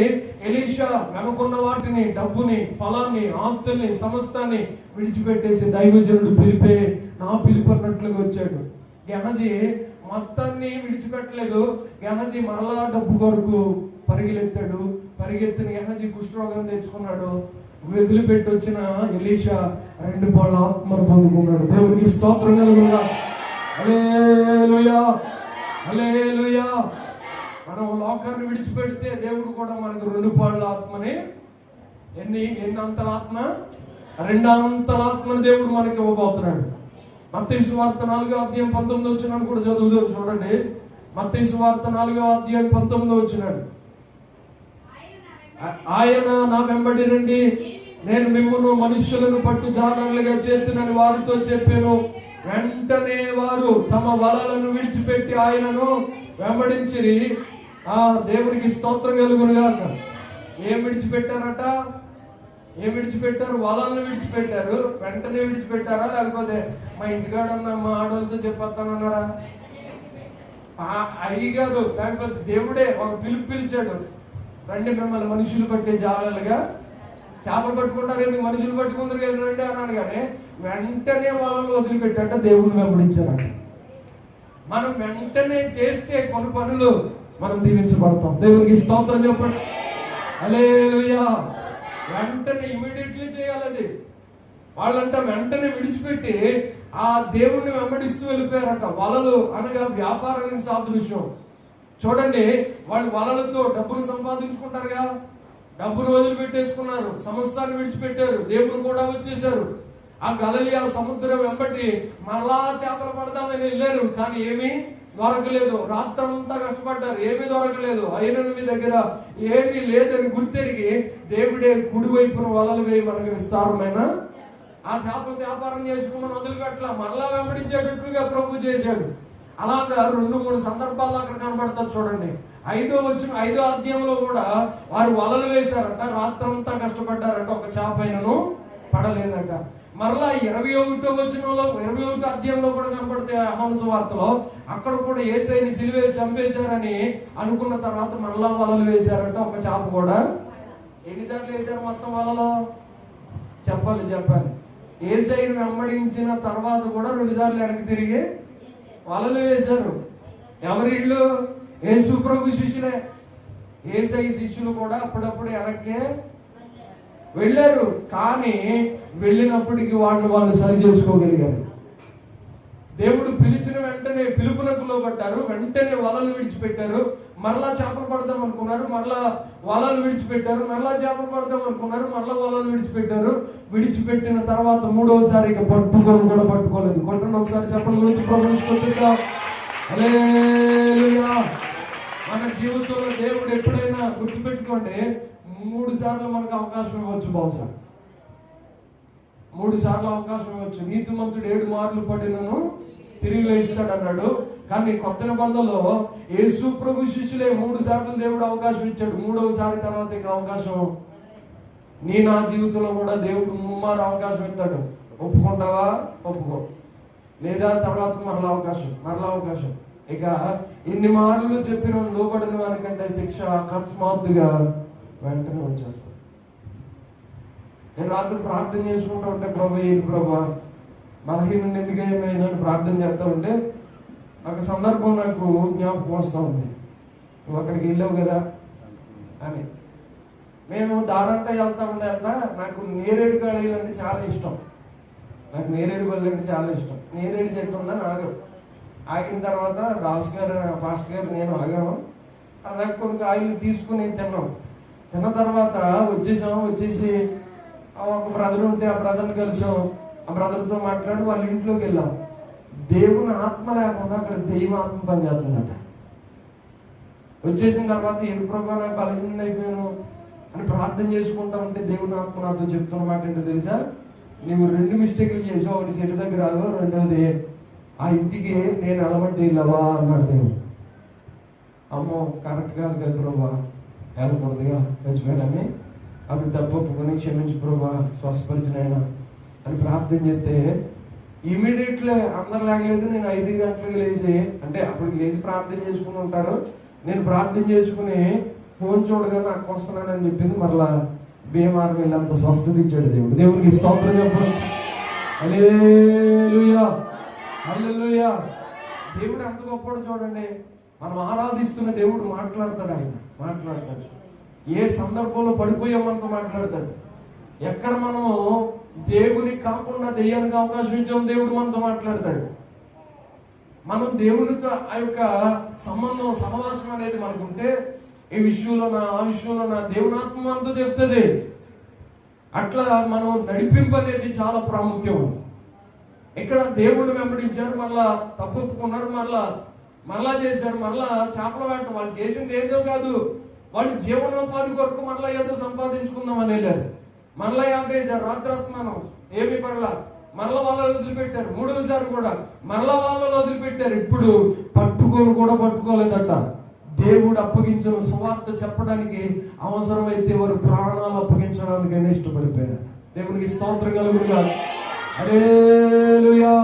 ఎలీషా వెనుకున్న వాటిని, డబ్బుని, పొలాన్ని, ఆస్తుల్ని, సమస్తాన్ని విడిచిపెట్టేసి దైవజనుడు పిలిపే నా పిలుపు అన్నట్లుగా వచ్చాడు. గెహజీ మొత్తాన్ని విడిచిపెట్టలేదు. గెహజీ మరలా డబ్బు కొరకు పరిగెత్తాడు. పరిగెత్తిన గెహజీ కుష్ఠరోగం తెచ్చుకున్నాడు. వదిలిపెట్టి వచ్చిన ఎలీషా 2 పాళ్ళ ఆత్మను పొందుకున్నాడు. దేవునికి స్తోత్రం కలుగుగా. హల్లెలూయా, హల్లెలూయా. మనం లోకాన్ని విడిచిపెడితే దేవుడు కూడా మనకు 2 పాళ్ళ ఆత్మని, ఎన్ని అంతల ఆత్మ, 2 అంతల ఆత్మని దేవుడు మనకి ఇవ్వబోతున్నాడు. మత్తయి సువార్త 4వ అధ్యాయం 19వ వచనం కూడా చదువుదాం చూడండి. మత్తయి సువార్త 4వ అధ్యాయం 19వ వచనం, ఆయన నా వెంబడి రండి, నేను మిమ్మును మనుష్యులను పట్టు జాలరులుగా చేతునని వారితో చెప్పాను. వెంటనే వారు తమ వలలను విడిచిపెట్టి ఆయనను వెంబడించిరి. దేవునికి స్తోత్రం కలుగునుగాక. ఏం విడిచిపెట్టారట, ఏం విడిచిపెట్టారు? వలలను విడిచిపెట్టారు. వెంటనే విడిచిపెట్టారా, లేకపోతే మా ఇంటికాడ ఉన్న మా ఆడవాళ్ళతో చెప్పేస్తానన్నారా? అయ్యి కాదు, లేకపోతే దేవుడే ఒక పిలిచాడు, రండి మిమ్మల్ని మనుషులు పట్టే జాలలుగా. చేపలు పట్టుకుంటారు, ఎందుకు మనుషులు పట్టుకుంటారు కదా రండి అన్నాను, కానీ వెంటనే వాళ్ళని వదిలిపెట్టాట, దేవుడిని వెంబడించారట. మనం వెంటనే చేస్తే కొన్ని పనులు మనం దీవించబడతాం. దేవునికి స్తోత్రం చెప్పండి. హల్లెలూయా. వెంటనే ఇమీడియట్లీ చేయాలి అది. వాళ్ళంట వెంటనే విడిచిపెట్టి ఆ దేవుణ్ణి వెంబడిస్తూ వెళ్ళిపోయారట. వలలు అనగా వ్యాపారానికి సాదృశ్యం. చూడండి, వాళ్ళు వలలతో డబ్బులు సంపాదించుకుంటారుగా, డబ్బులు వదిలిపెట్టేసుకున్నారు, సమస్తాన్ని విడిచిపెట్టారు, దేవుడు కూడా వచ్చేసారు. ఆ గలిలయ సముద్రం వెంబటి మరలా చేపలు పడదామని వెళ్ళారు, కానీ ఏమీ దొరకలేదు. రాత్రంతా కష్టపడ్డారు, ఏమీ దొరకలేదు. అయినను మీ దగ్గర ఏమీ లేదని గుర్తెరిగి దేవుడే కుడి వైపున వలలు వేయి మనకు విస్తారమైన ఆ చేపలు వ్యాపారం చేసుకుని వదిలిపెట్టలా, మరలా వెంబడించేటట్లుగా ప్రభు చేశాడు. అలాగా 2-3 సందర్భాల్లో అక్కడ కనబడతారు చూడండి. 5వ అధ్యాయంలో కూడా వారు వలలు వేశారట, రాత్రంతా కష్టపడ్డారట, ఒక చేపైనను పడలేదట. మరలా 21వ వచనంలో 21వ అధ్యాయంలో కూడా కనబడతాయి యోహాను సువార్తలో. అక్కడ కూడా యేసయ్యని సిలువ చంపేశారని అనుకున్న తర్వాత మరలా వలలు వేశారట, ఒక చేప కూడా. ఎన్నిసార్లు వేశారు మొత్తం వలలో? చెప్పాలి. యేసయ్యని వెంబడించిన తర్వాత కూడా 2 సార్లు వెనక్కి తిరిగి వలలు వేశారు. ఎవరిళ్ళు? యేసు ప్రభు శిష్యులే. యేసయ్య శిష్యులు కూడా అప్పుడప్పుడు వెనక్కే వెళ్ళారు, కానీ వెళ్ళినప్పటికీ వాళ్ళు సరి చేసుకోగలిగారు. దేవుడు పిలిచిన వెంటనే పిలుపునకు లోబడ్డారు, వెంటనే వలలు విడిచిపెట్టారు. మరలా చేపలు పడదాం అనుకున్నారు, మరలా వలలు విడిచిపెట్టారు. మరలా చేపలు పడదాం అనుకున్నారు, మరలా వలలు విడిచిపెట్టారు. విడిచిపెట్టిన తర్వాత మూడవసారి ఇక పట్టుకోలేదు. కొట్టండి ఒకసారి చెప్పండి. హల్లెలూయా. మన జీవితంలో దేవుడు ఎప్పుడైనా గుర్తుపెట్టుకోండి, 3 సార్లు మనకు అవకాశం ఇవ్వచ్చు. బహుశా 3 సార్లు అవకాశం ఇవ్వచ్చు. నీతిమంతుడు 7 మార్లు పడినను తిరిగి లేస్తాడు అన్నాడు. కానీ కొత్త నిబంధనలో యేసు ప్రభు శిష్యులే 3 సార్లు దేవుడు అవకాశం ఇచ్చాడు. 3వసారి తర్వాత ఇక అవకాశం నా జీవితంలో కూడా దేవుడు 3 మార్లు అవకాశం ఇస్తాడు. ఒప్పుకుంటావా? ఒప్పుకో. లేదా తర్వాత మరలా అవకాశం. ఇక ఇన్ని మార్లు చెప్పిన లోబడిన వారికంటే శిక్ష అకస్మాత్తుగా వెంటనే వచ్చేస్తుంది. నేను రాత్రి ప్రార్థన చేసుకుంటూ ఉంటే, ప్రభా బలహీన ఎందుకైనా ప్రార్థన చేస్తూ ఉంటే ఒక సందర్భం నాకు జ్ఞాపకం వస్తూ ఉంది. నువ్వు అక్కడికి వెళ్ళావు కదా అని. మేము దారంతా వెళ్తా నాకు నేరేడు కాయలు అంటే చాలా ఇష్టం. నేరేడు పళ్ళు అంటే చాలా ఇష్టం. నేరేడు చెట్టు ఉందని ఆగిన తర్వాత దాస్ గారు, పాస్టర్ గారు, నేను ఆగాము. అలాగే కొన్ని కాయలు తీసుకుని తిన్న తర్వాత వచ్చేసి ఒక బ్రదర్ ఉంటే ఆ బ్రదర్ని కలిసాం. ఆ బ్రదర్తో మాట్లాడి వాళ్ళ ఇంట్లోకి వెళ్ళాం. దేవుని ఆత్మ లేకుండా అక్కడ దైవ ఆత్మ పనిచేస్తుందట. వచ్చేసిన తర్వాత ఏ ప్రభా నాకు బలహీన అయిపోయాను అని ప్రార్థన చేసుకుంటా ఉంటే దేవుని ఆత్మ నాతో చెప్తున్న మాట ఏంటో తెలుసా? నువ్వు 2 మిస్టేక్లు చేసావు. ఒకటి చెట్టు దగ్గర ఆగో, రెండవది ఆ ఇంటికి నేను అలవాటు వెళ్ళవా అన్నాడు దేవుడు. అమ్మో కరెక్ట్ కాదు కదా ప్రభా, వెళ్ళకూడదుగా, మర్చిపోయానని అప్పుడు తప్పొప్పుకొని క్షమించి ప్రభా స్వస్థపరిచినైనా అని ప్రార్థన చేస్తే ఇమీడియట్లీ అందరు లేగలేదు. నేను 5 గంటలకు లేచి, అంటే అప్పుడు లేచి ప్రార్థన చేసుకుని ఉంటారు. నేను ప్రార్థన చేసుకుని ఫోన్ చూడగా నాకు వస్తున్నానని చెప్పింది. మరలా బీమార్ వీళ్ళంత స్వస్థత ఇచ్చాడు దేవుడు. దేవునికి స్తోత్రం చెప్పండి. హల్లెలూయా, హల్లెలూయా. దేవుడు ఎంత గొప్పడు చూడండి. మనం ఆరాధిస్తున్న దేవుడు మాట్లాడతాడు. ఆయన మాట్లాడతాడు. ఏ సందర్భంలో పడిపోయామంతా మాట్లాడతాడు. ఎక్కడ మనము దేవుని కాకుండా దెయ్యానికి అవకాశం ఇచ్చాము, దేవుడు మనతో మాట్లాడతాడు. మనం దేవునితో ఆ యొక్క సంబంధం, సహవాసం అనేది మనకుంటే ఈ విషయంలో ఆ విషయంలో దేవుని ఆత్మ మనతో చెప్తుంది. అట్లా మనం నడిపింపు అనేది చాలా ప్రాముఖ్యం. ఇక్కడ దేవుడు వెంబడించారు, మళ్ళా తప్పుకున్నారు, మరలా చేశారు. మరలా చేపల వేట వాళ్ళు చేసింది ఏదో కాదు. వాళ్ళు జీవనోపాధి కొరకు మరలా ఏదో సంపాదించుకుందామని వెళ్ళారు. మరలా ఆపేశారు. రాత్రాత్మానం ఏమి పడలా. మరలా వాళ్ళని వదిలిపెట్టారు. 3వసారి కూడా మరలా వాళ్ళని వదిలిపెట్టారు. ఇప్పుడు పట్టుకోలేదట. దేవుడు అప్పగించిన సువార్త చెప్పడానికి అవసరమైతే వారు ప్రాణాలు అప్పగించడానికైనా ఇష్టపడిపోయారు. దేవునికి స్తోత్రం కలుగునుగా. హల్లెలూయా,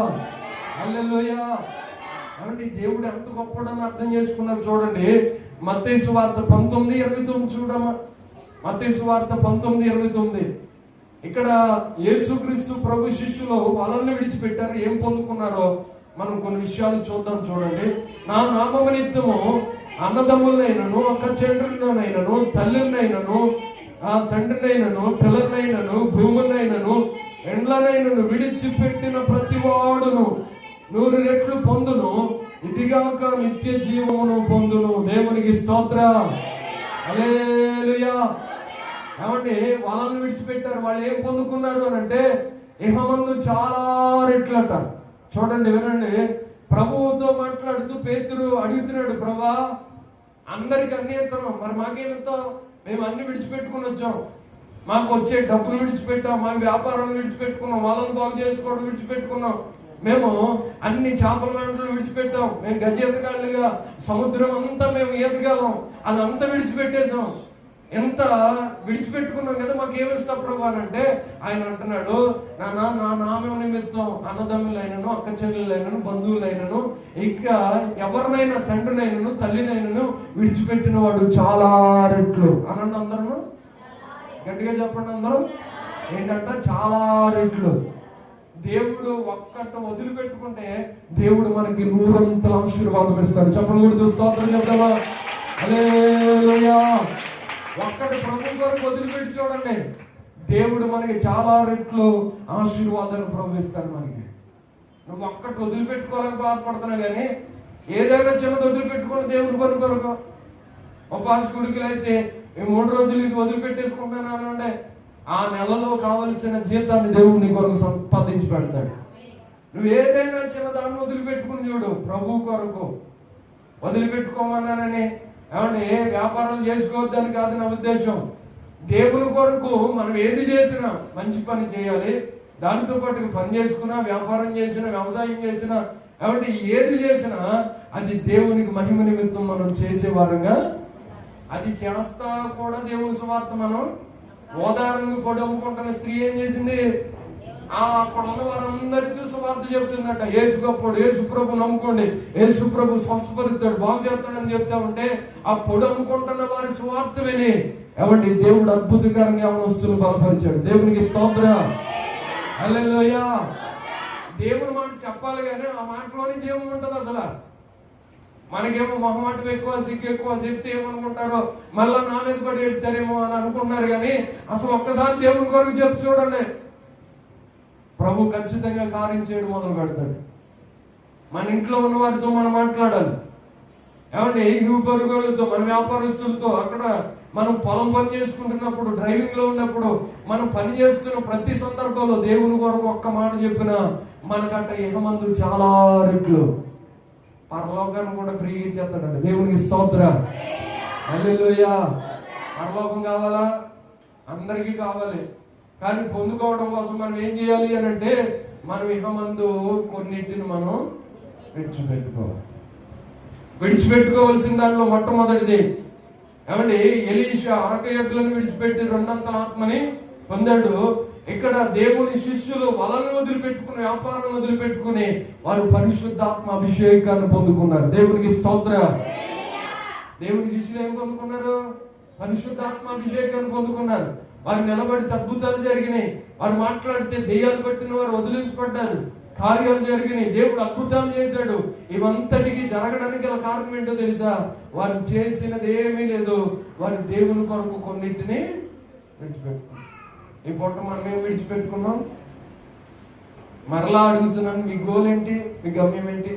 హల్లెలూయా. కాబట్టి దేవుడు ఎంత గొప్పడని అర్థం చేసుకున్నారు. చూడండి మత్తయి సువార్త 19:29 చూడమ్మా. మత్తయి సువార్త 19:29. ఇక్కడ యేసుక్రీస్తు ప్రభు శిష్యులు వలల్ని విడిచిపెట్టారు. ఏం పొందుకున్నారో మనం కొన్ని విషయాలు చూద్దాం. చూడండి. నా నామము నిమిత్తము అన్నదమ్ములనైనను, అక్క చెండ్రులనైనను, తల్లినైనను, ఆ తండ్రినైనను, పిల్లలనైనను, భూములనైనను, ఎండ్లనైనను విడిచిపెట్టిన ప్రతి వాడును 100 రెట్లు పొందును, ఇదిగాక నిత్య జీవమును పొందును. దేవునికి స్తోత్రం. హల్లెలూయా. ఏమంటే వాళ్ళని విడిచిపెట్టారు. వాళ్ళు ఏం పొందుకున్నారు అని అంటే ఇహమందు చాలా రెట్లట. చూడండి, వినండి. ప్రభువుతో మాట్లాడుతూ పేతురు అడుగుతున్నాడు, ప్రభా అందరికి అన్ని ఇస్తున్నాం, మరి మాకేమిస్తాం? మేము అన్ని విడిచిపెట్టుకుని వచ్చాం. మాకు వచ్చే డబ్బులు విడిచిపెట్టాం, మా వ్యాపారాలు విడిచిపెట్టుకున్నాం, వాళ్ళని బాగు చేసుకోవడం విడిచిపెట్టుకున్నాం, మేము అన్ని చేపల వేటలు విడిచిపెట్టాం, మేము గజ ఎదగాళ్ళుగా సముద్రం అంతా మేము ఈదగలం, అదంతా విడిచిపెట్టేశాం. ఎంత విడిచిపెట్టుకున్నాం కదా, మాకు ఏమిస్తా ప్రభు అని అంటే ఆయన అంటున్నాడు, నా నామం నిమిత్తం అన్నదమ్ములైనను, అక్క చెల్లెలైనను, బంధువులైనను, ఇక ఎవరినైనా తండ్రినైనను, తల్లినైనను విడిచిపెట్టిన వాడు చాలా రెట్లు. అనండి అందరూ గట్టిగా చెప్పండి అందరూ. ఏంటంట? చాలా రెట్లు. దేవుడు ఒక్కట వదిలిపెట్టుకుంటే దేవుడు మనకి 100 ఆశీర్వాదం ఇస్తాడు. చెప్పండి కూడా స్తోత్రం చెప్తావా? హల్లెలూయా. ఒక్కటి ప్రభు కొరకు వదిలిపెట్టి చూడండి, దేవుడు మనకి చాలా రెట్లు ఆశీర్వాదాలు ప్రవహిస్తాడు. మనకి నువ్వు ఒక్కటి వదిలిపెట్టుకోవాలని బాధపడుతున్నావు, కానీ ఏదైనా చిన్నది వదిలిపెట్టుకోండి దేవుడి పని కొరకు. ఉపాసకుడికి అయితే ఈ 3 రోజులు ఇది వదిలిపెట్టేసుకుంటున్నాను అంటే ఆ నెలలో కావలసిన జీతాన్ని దేవుడు నీ కొరకు సంపాదించి పెడతాడు. నువ్వు ఏదైనా చిన్నదాన్ని వదిలిపెట్టుకుని చూడు, ప్రభు కొరకు వదిలిపెట్టుకోమన్నానని ఏమంటే ఏ వ్యాపారాలు చేసుకోవద్దని కాదు నా ఉద్దేశం. దేవుని కొరకు మనం ఏది చేసినా మంచి పని చేయాలి. దానితో పాటు పని చేసుకున్నా, వ్యాపారం చేసినా, వ్యవసాయం చేసినా, ఏమంటే ఏది చేసినా అది దేవునికి మహిమ నిమిత్తం మనం చేసేవారంగా అది చేస్తా కూడా దేవుని సువార్త. మనం ఓదారంగా పొడి అమ్ముకుంటున్న స్త్రీ ఏం చేసింది? అక్కడ ఉన్న వారందరికీ సువార్త చెప్తుందట. యేసు గొప్పడు, యేసు ప్రభు నమ్ముకోండి, యేసు ప్రభు స్వస్థపరుస్తాడు, బాగు చేస్తాడని చెప్తా ఉంటే ఆ పొడి అమ్ముకుంటున్న వారి సువార్త విని ఏమండి దేవుడు అద్భుతకరంగా వస్తువులు బలపరిచాడు. దేవునికి స్తోత్రం. హల్లెలూయా. దేవుని మాట చెప్పాలి కానీ ఆ మాటలోనే జీవం ఉంటుంది. అసలు మనకేమో మొహమాటం ఎక్కువ, సిగ్గు ఎక్కువ, చెప్తే ఏమనుకుంటారో మళ్ళా నా మీద పడి ఎడతారేమో అని అనుకుంటున్నారు. కానీ అసలు ఒక్కసారి దేవుని కొరకు చెప్పి చూడండి, ప్రభు ఖచ్చితంగా కార్యం చేయడం మొదలు పెడతాడు. మన ఇంట్లో ఉన్న వారితో మనం మాట్లాడాలి. ఏమంటే ఇరుగు పొరుగులతో, మన వ్యాపారస్తులతో, అక్కడ మనం పొలం పని చేసుకుంటున్నప్పుడు, డ్రైవింగ్ లో ఉన్నప్పుడు, మనం పని చేస్తున్న ప్రతి సందర్భంలో దేవుని కొరకు ఒక్క మాట చెప్పినా మనకంట ఇహమందు చాలా రెట్లు పరలోకాన్ని కూడా ఫ్రీగా ఇచ్చేస్తాడండి. దేవునికి స్తోత్రం. హల్లెలూయా. పరలోకం కావాలా? అందరికీ కావాలి. కానీ పొందుకోవడం కోసం మనం ఏం చేయాలి అని అంటే మనం ఇహమందు కొన్నిటిని మనం విడిచిపెట్టుకోవాల్సిన దానిలో మొట్టమొదటిది ఏమండి, ఎలీషా 11 ఎడ్లను విడిచిపెట్టి 2 ఆత్మని పొందాడు. ఇక్కడ దేవుని శిష్యులు వలను వదిలిపెట్టుకుని, వ్యాపారం వదిలిపెట్టుకుని వారు పరిశుద్ధాత్మ అభిషేకాన్ని పొందుకున్నారు. దేవునికి స్తోత్రం. దేవుని శిష్యులు ఏం పొందుకున్నారు? పరిశుద్ధాత్మ అభిషేకాన్ని పొందుకున్నారు. వారు నిలబడితే అద్భుతాలు జరిగినాయి. వారు మాట్లాడితే దెయ్యాలు పట్టిన వారు వదిలించబడ్డారు. కార్యాలు జరిగినాయి. దేవుడు అద్భుతాలు చేశాడు. ఇవంతటికి జరగడానికి గల కారణం ఏంటో తెలుసా? వారు చేసినది ఏమీ లేదు, వారు దేవుని కొరకు కొన్నిటిని విడిచిపెట్టుకున్నారు. ఈ పూట మనం ఏం విడిచిపెట్టుకున్నాం? మరలా అడుగుతున్నాను, మీ గోల్ ఏంటి? మీ గమ్యం ఏంటి?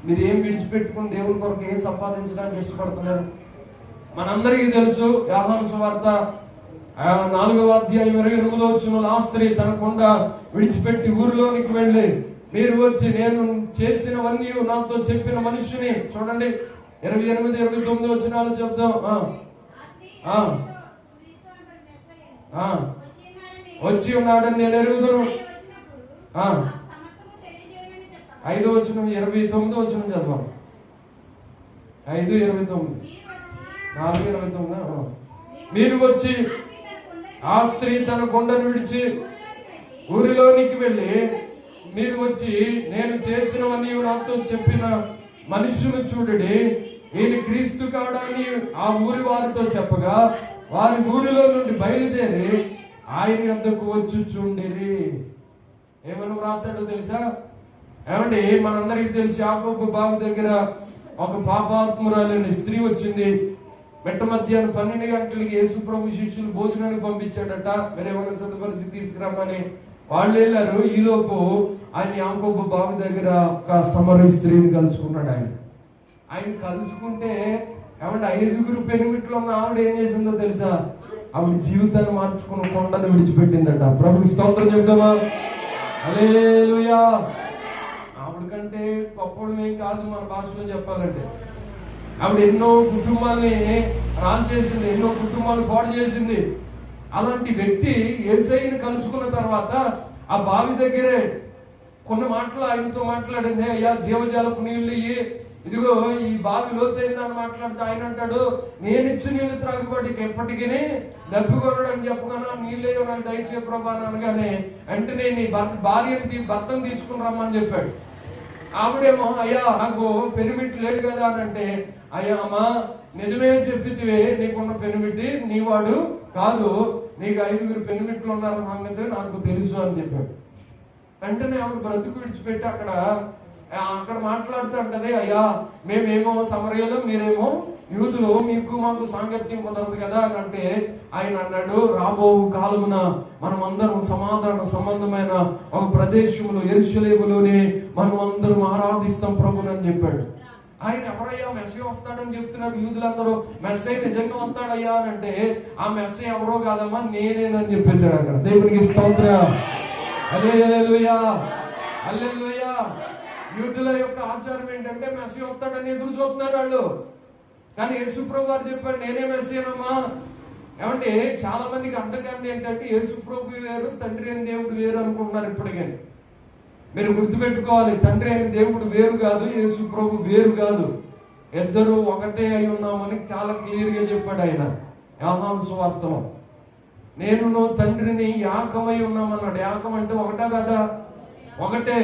మీరు ఏం విడిచిపెట్టుకుని దేవుని కొరకు ఏం సంపాదించడానికి ఇష్టపడుతున్నారు? మనందరికీ తెలుసు యోహాను సువార్త 4వ అధ్యాయం 28వ వచనంలో ఆ స్త్రీ తన కొండ విడిచిపెట్టి ఊరిలోనికి వెళ్ళి, మీరు వచ్చి నేను చేసినవన్నీ నాతో చెప్పిన మనుషుని చూడండి. 28, 29 వచనాలు చెప్దాం. వచ్చి ఉన్నాడని నేను ఎరుగుదును. 5వ వచనం 29వ వచనం చదవాలి. 5:29, 4:29. మీరు వచ్చి ఆ స్త్రీ తన కొండను విడిచి ఊరిలోనికి వెళ్ళి, మీరు వచ్చి నేను చేసినవన్నీ నాతో చెప్పిన మనుషులు చూడండి, ఈయన క్రీస్తు కాడని ఆ ఊరి వారితో చెప్పగా, వారి ఊరిలో నుండి బయలుదేరి ఆయన యొద్దకు వచ్చి చూడండి. ఏమని రాశాడో తెలుసా? ఏమంటే మనందరికీ తెలిసి యాకోబు బావి దగ్గర ఒక పాపాత్మురాలైన స్త్రీ వచ్చింది. మెట్ట మధ్యాహ్నం 12 గంటలకి యేసు ప్రభు శిష్యులు భోజనానికి పంపించాడట. వేరేమైనా సిద్ధపరిచి తీసుకురమ్మని వాళ్ళు వెళ్ళారు. ఈలోపు ఆయన యాకోబు బావి దగ్గర ఒక సమరయ స్త్రీని కలుసుకున్నాడు. ఆయన కలుసుకుంటే ఏమంటే 5 పెనిమిట్లు ఉన్న ఆవిడ ఏం చేసిందో తెలుసా? ఆవిడ జీవితాన్ని మార్చుకున్న కొండను విడిచిపెట్టిందట. ప్రభుకి స్తోత్రం చెప్తామా? హల్లెలూయా. ఆవిడ కంటే గొప్పడు ఏం కాదు మన భాషలో చెప్పాలంటే. ఆవిడ ఎన్నో కుటుంబాలని రాన్ చేసింది, ఎన్నో కుటుంబాలు పాడు చేసింది. అలాంటి వ్యక్తి యేసయ్యని కలుసుకున్న తర్వాత ఆ బావి దగ్గరే కొన్ని మాటలు ఆయనతో మాట్లాడింది. అయ్యా జీవజాలపు నీళ్ళు ఇయ్యి, ఇదిగో ఈ బావి లోతైన అని మాట్లాడితే ఆయన అంటాడు, నేను ఇచ్చి నీళ్లు త్రాగుబడి ఎప్పటికీ దప్పికొనడు అని చెప్పగానే నీళ్ళేదో నాకు దయచే ప్రభా అనగానే వెంటనే నీ భర్తను తీసుకుని రమ్మని చెప్పాడు. ఆవిడేమో అయ్యా నాకు పెనిమిట్ లేదు కదా అని అంటే, అయ్యా అమ్మా నిజమే చెప్పితే నీకున్న పెనిమిటి నీవాడు కాదు, నీకు 5 పెనిమిట్లు ఉన్నారన్న సంగతి నాకు తెలుసు అని చెప్పాడు. వెంటనే ఆవిడ బ్రతుకు విడిచిపెట్టి అక్కడ మాట్లాడుతూ ఉంటది, అయ్యా మేమేమో సమరయలు, మీరేమో యూదులు మీకు మాకు సాంగత్యం కుదరదు కదా అని అంటే ఆయన అన్నాడు, రాబో కాలమున మనం అందరం సమాధాన సంబంధమైన ఒక ప్రదేశంలో యెరూషలేములోనే మనం అందరం ఆరాధిస్తాం ప్రభుని చెప్పాడు. ఆయన ఎవరయ్యా మెస్సీ వస్తాడని చెప్తున్నాడు. యూదులందరూ మెస్సీ నిజంగా వస్తాడయ్యా అని అంటే ఆ మెస్సీ ఎవరో కాదమ్మా నేనేనని చెప్పేశాడు. అక్కడ దేవునికి స్తోత్రం, హల్లెలూయా హల్లెలూయా. యూదుల యొక్క ఆచారం ఏంటంటే మెస్సీ వస్తాడని ఎదురు చూస్తున్నారు వాళ్ళు. కానీ యేసుప్రభు వారు చెప్పాడు నేనే మెస్సీనమ్మా. ఏమంటే చాలా మందికి అర్థం కాదు ఏంటంటే యేసుప్రభు వేరు తండ్రి అయిన దేవుడు వేరు అనుకుంటున్నారు. ఇప్పటికని మీరు గుర్తుపెట్టుకోవాలి, తండ్రి అయిన దేవుడు వేరు కాదు, యేసుప్రభు వేరు కాదు, ఇద్దరు ఒకటే అయి ఉన్నామని చాలా క్లియర్ గా చెప్పాడు ఆయన యోహాను సువార్తలో. నేను తండ్రిని యాకమై ఉన్నామన్నాడు. యాకం అంటే ఒకటా కదా? ఒకటే.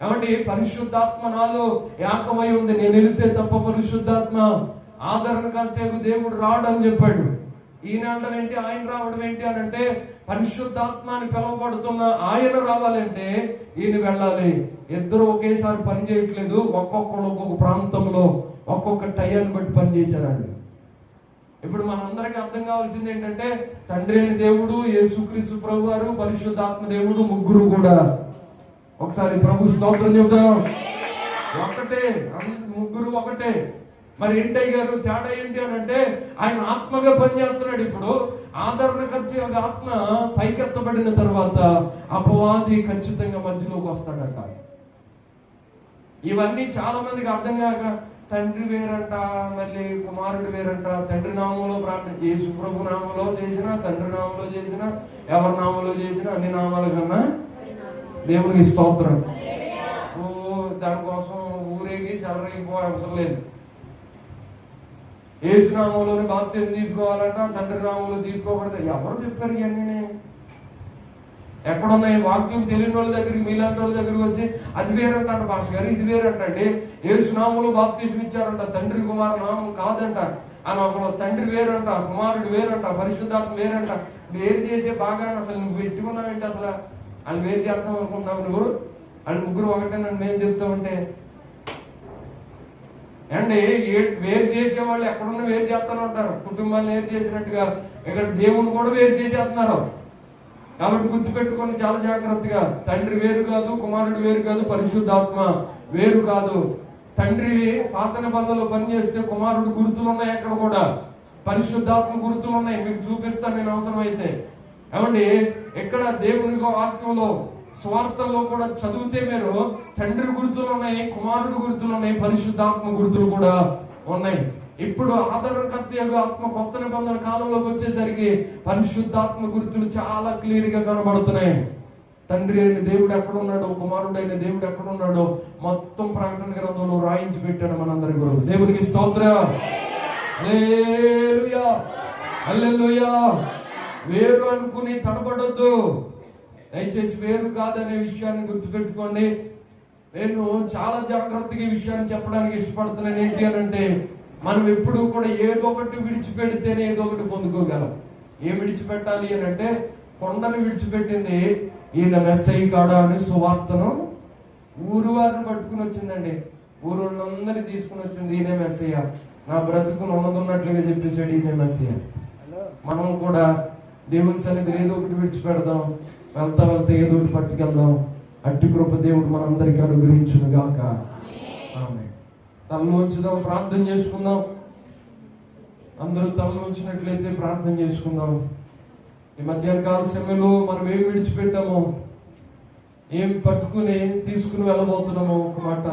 ఏమంటే పరిశుద్ధాత్మ నాలో యాకమై ఉంది, నేను వెళితే తప్ప పరిశుద్ధాత్మ ఆదరణకర్తకు దేవుడు రాడు అని చెప్పాడు. ఈయన అనడం ఏంటి, ఆయన రావడం ఏంటి అని అంటే పరిశుద్ధాత్మ అని పిలువబడుతున్న ఆయన రావాలంటే ఈయన వెళ్ళాలి. ఇద్దరు ఒకేసారి పని చేయట్లేదు, ఒక్కొక్కరు ఒక్కొక్క ప్రాంతంలో ఒక్కొక్క టైంని బట్టి పని చేశారండి. ఇప్పుడు మనందరికీ అర్థం కావాల్సింది ఏంటంటే తండ్రి అయిన దేవుడు, యేసుక్రీస్తు ప్రభు వారు, పరిశుద్ధాత్మ దేవుడు ముగ్గురు కూడా ఒకసారి ప్రభు స్తోత్రం చెబుతాం. ఒకటే, ముగ్గురు ఒకటే. మరి ఏంటయ్య గారు తేడా ఏంటి అని అంటే ఆయన ఆత్మగా పనిచేస్తున్నాడు. ఇప్పుడు ఆదరణకర్త యొక్క ఆత్మ పైకెత్తబడిన తర్వాత అపవాది ఖచ్చితంగా మధ్యలోకి వస్తాడట. ఇవన్నీ చాలా మందికి అర్థం కాక తండ్రి వేరంట, మళ్ళీ కుమారుడు వేరంట. తండ్రి నామంలో ప్రార్థన, యేసు ప్రభు నామంలో చేసినా, తండ్రి నామంలో చేసినా, ఎవరి నామంలో చేసినా అన్ని నామాల కన్నా దేవునికి స్తోత్రం. దానికోసం ఊరేగి చెలరేగిపో అవసరం లేదు. యేసు నామంలోని బాప్తిసం తీసుకోవాలంట, తండ్రి నామంలో తీసుకోకూడదు. ఎవరు చెప్పారు ఇవన్నీ? ఎక్కడున్నాయి? వాక్యం తెలియని వాళ్ళ దగ్గరికి, మీలాంటి వాళ్ళ దగ్గరికి వచ్చి అది వేరంట భాష గారు, ఇది వేరంటే యేసు నామంలో బాప్తిసం ఇచ్చారంట, తండ్రి కుమారు నామం కాదంట అని ఒకడు. తండ్రి వేరంట, కుమారుడు వేరంట, పరిశుద్ధాత్మ వేరంట. వేరు చేసే బాగా అసలు నువ్వు పెట్టుకున్నావేంటి? అసలు వాళ్ళు వేరు చేద్దాం అనుకుంటున్నావు నువ్వు? వాళ్ళు ముగ్గురు ఒకటే నన్ను మేము చెప్తామంటే అండి. వేరు చేసే వాళ్ళు ఎక్కడున్నా వేరు చేస్తాను ఉంటారు. కుటుంబాన్ని వేరు చేసినట్టుగా ఇక్కడ దేవుని కూడా వేరు చేసేస్తున్నారు. కాబట్టి గుర్తుపెట్టుకొని చాలా జాగ్రత్తగా, తండ్రి వేరు కాదు, కుమారుడు వేరు కాదు, పరిశుద్ధాత్మ వేరు కాదు. తండ్రి పాత నిబంధనలో పనిచేస్తే కుమారుడు గుర్తులు ఉన్నాయి, అక్కడ కూడా పరిశుద్ధాత్మ గుర్తులు ఉన్నాయి. మీకు చూపిస్తాను నేను అవసరం అయితే. ఏమండి ఇక్కడ దేవుని వాక్యంలో స్వార్థంలో కూడా చదివితే మీరు తండ్రి గుర్తులు ఉన్నాయి, కుమారుడు గుర్తులు ఉన్నాయి, పరిశుద్ధాత్మ గుర్తులు కూడా ఉన్నాయి. ఇప్పుడు ఆదరణకర్త యొక్క ఆత్మ కొత్త నిబంధన కాలంలోకి వచ్చేసరికి పరిశుద్ధాత్మ గుర్తులు చాలా క్లియర్ గా కనబడుతున్నాయి. తండ్రి అయిన దేవుడు ఎక్కడ ఉన్నాడో, కుమారుడు అయిన దేవుడు ఎక్కడ ఉన్నాడో మొత్తం ప్రకటన గ్రంథంలో రాయించి పెట్టాడు మనందరి గురు. దేవునికి స్తోత్రం, హల్లెలూయా హల్లెలూయా. వేరు అనుకుని తడబడొద్దు దయచేసి. వేరు కాదనే విషయాన్ని గుర్తుపెట్టుకోండి. నేను చాలా జాగ్రత్తగా ఈ విషయాన్ని చెప్పడానికి ఇష్టపడుతున్నాను. ఏంటి అని అంటే మనం ఎప్పుడు కూడా ఏదో ఒకటి విడిచిపెడితేనే ఏదో ఒకటి పొందుకోగలం. ఏం విడిచిపెట్టాలి అని అంటే కొండను విడిచిపెట్టింది ఈయన మెస్సయ్య కాడా అని సువార్తను ఊరు వారిని పట్టుకుని వచ్చిందండి. ఊరులందరినీ తీసుకుని వచ్చింది ఈయన మెస్సయ్య. నా బ్రతుకును ఉన్నదన్నట్లుగా చెప్పేసాడు ఈయన మెస్సయ్య. మనం కూడా దేవుని సన్నిధిలో ఏదో ఒకటి విడిచిపెడదాం, వెళ్తా వెళ్తా ఏదో ఒకటి పట్టుకెళ్దాం. అట్టి కృప దేవుడు మనందరికీ అనుగ్రహించును గాక. ఆమేన్. తలలో ఉంచుదాం, ప్రార్థన చేసుకుందాం. అందరూ తలలో ఉంచినట్లయితే ప్రార్థన చేసుకుందాం. ఈ మధ్యాహ్న కాల సమయంలో మనం ఏం విడిచిపెట్టామో, ఏం పట్టుకుని తీసుకుని వెళ్ళబోతున్నామో ఒక మాట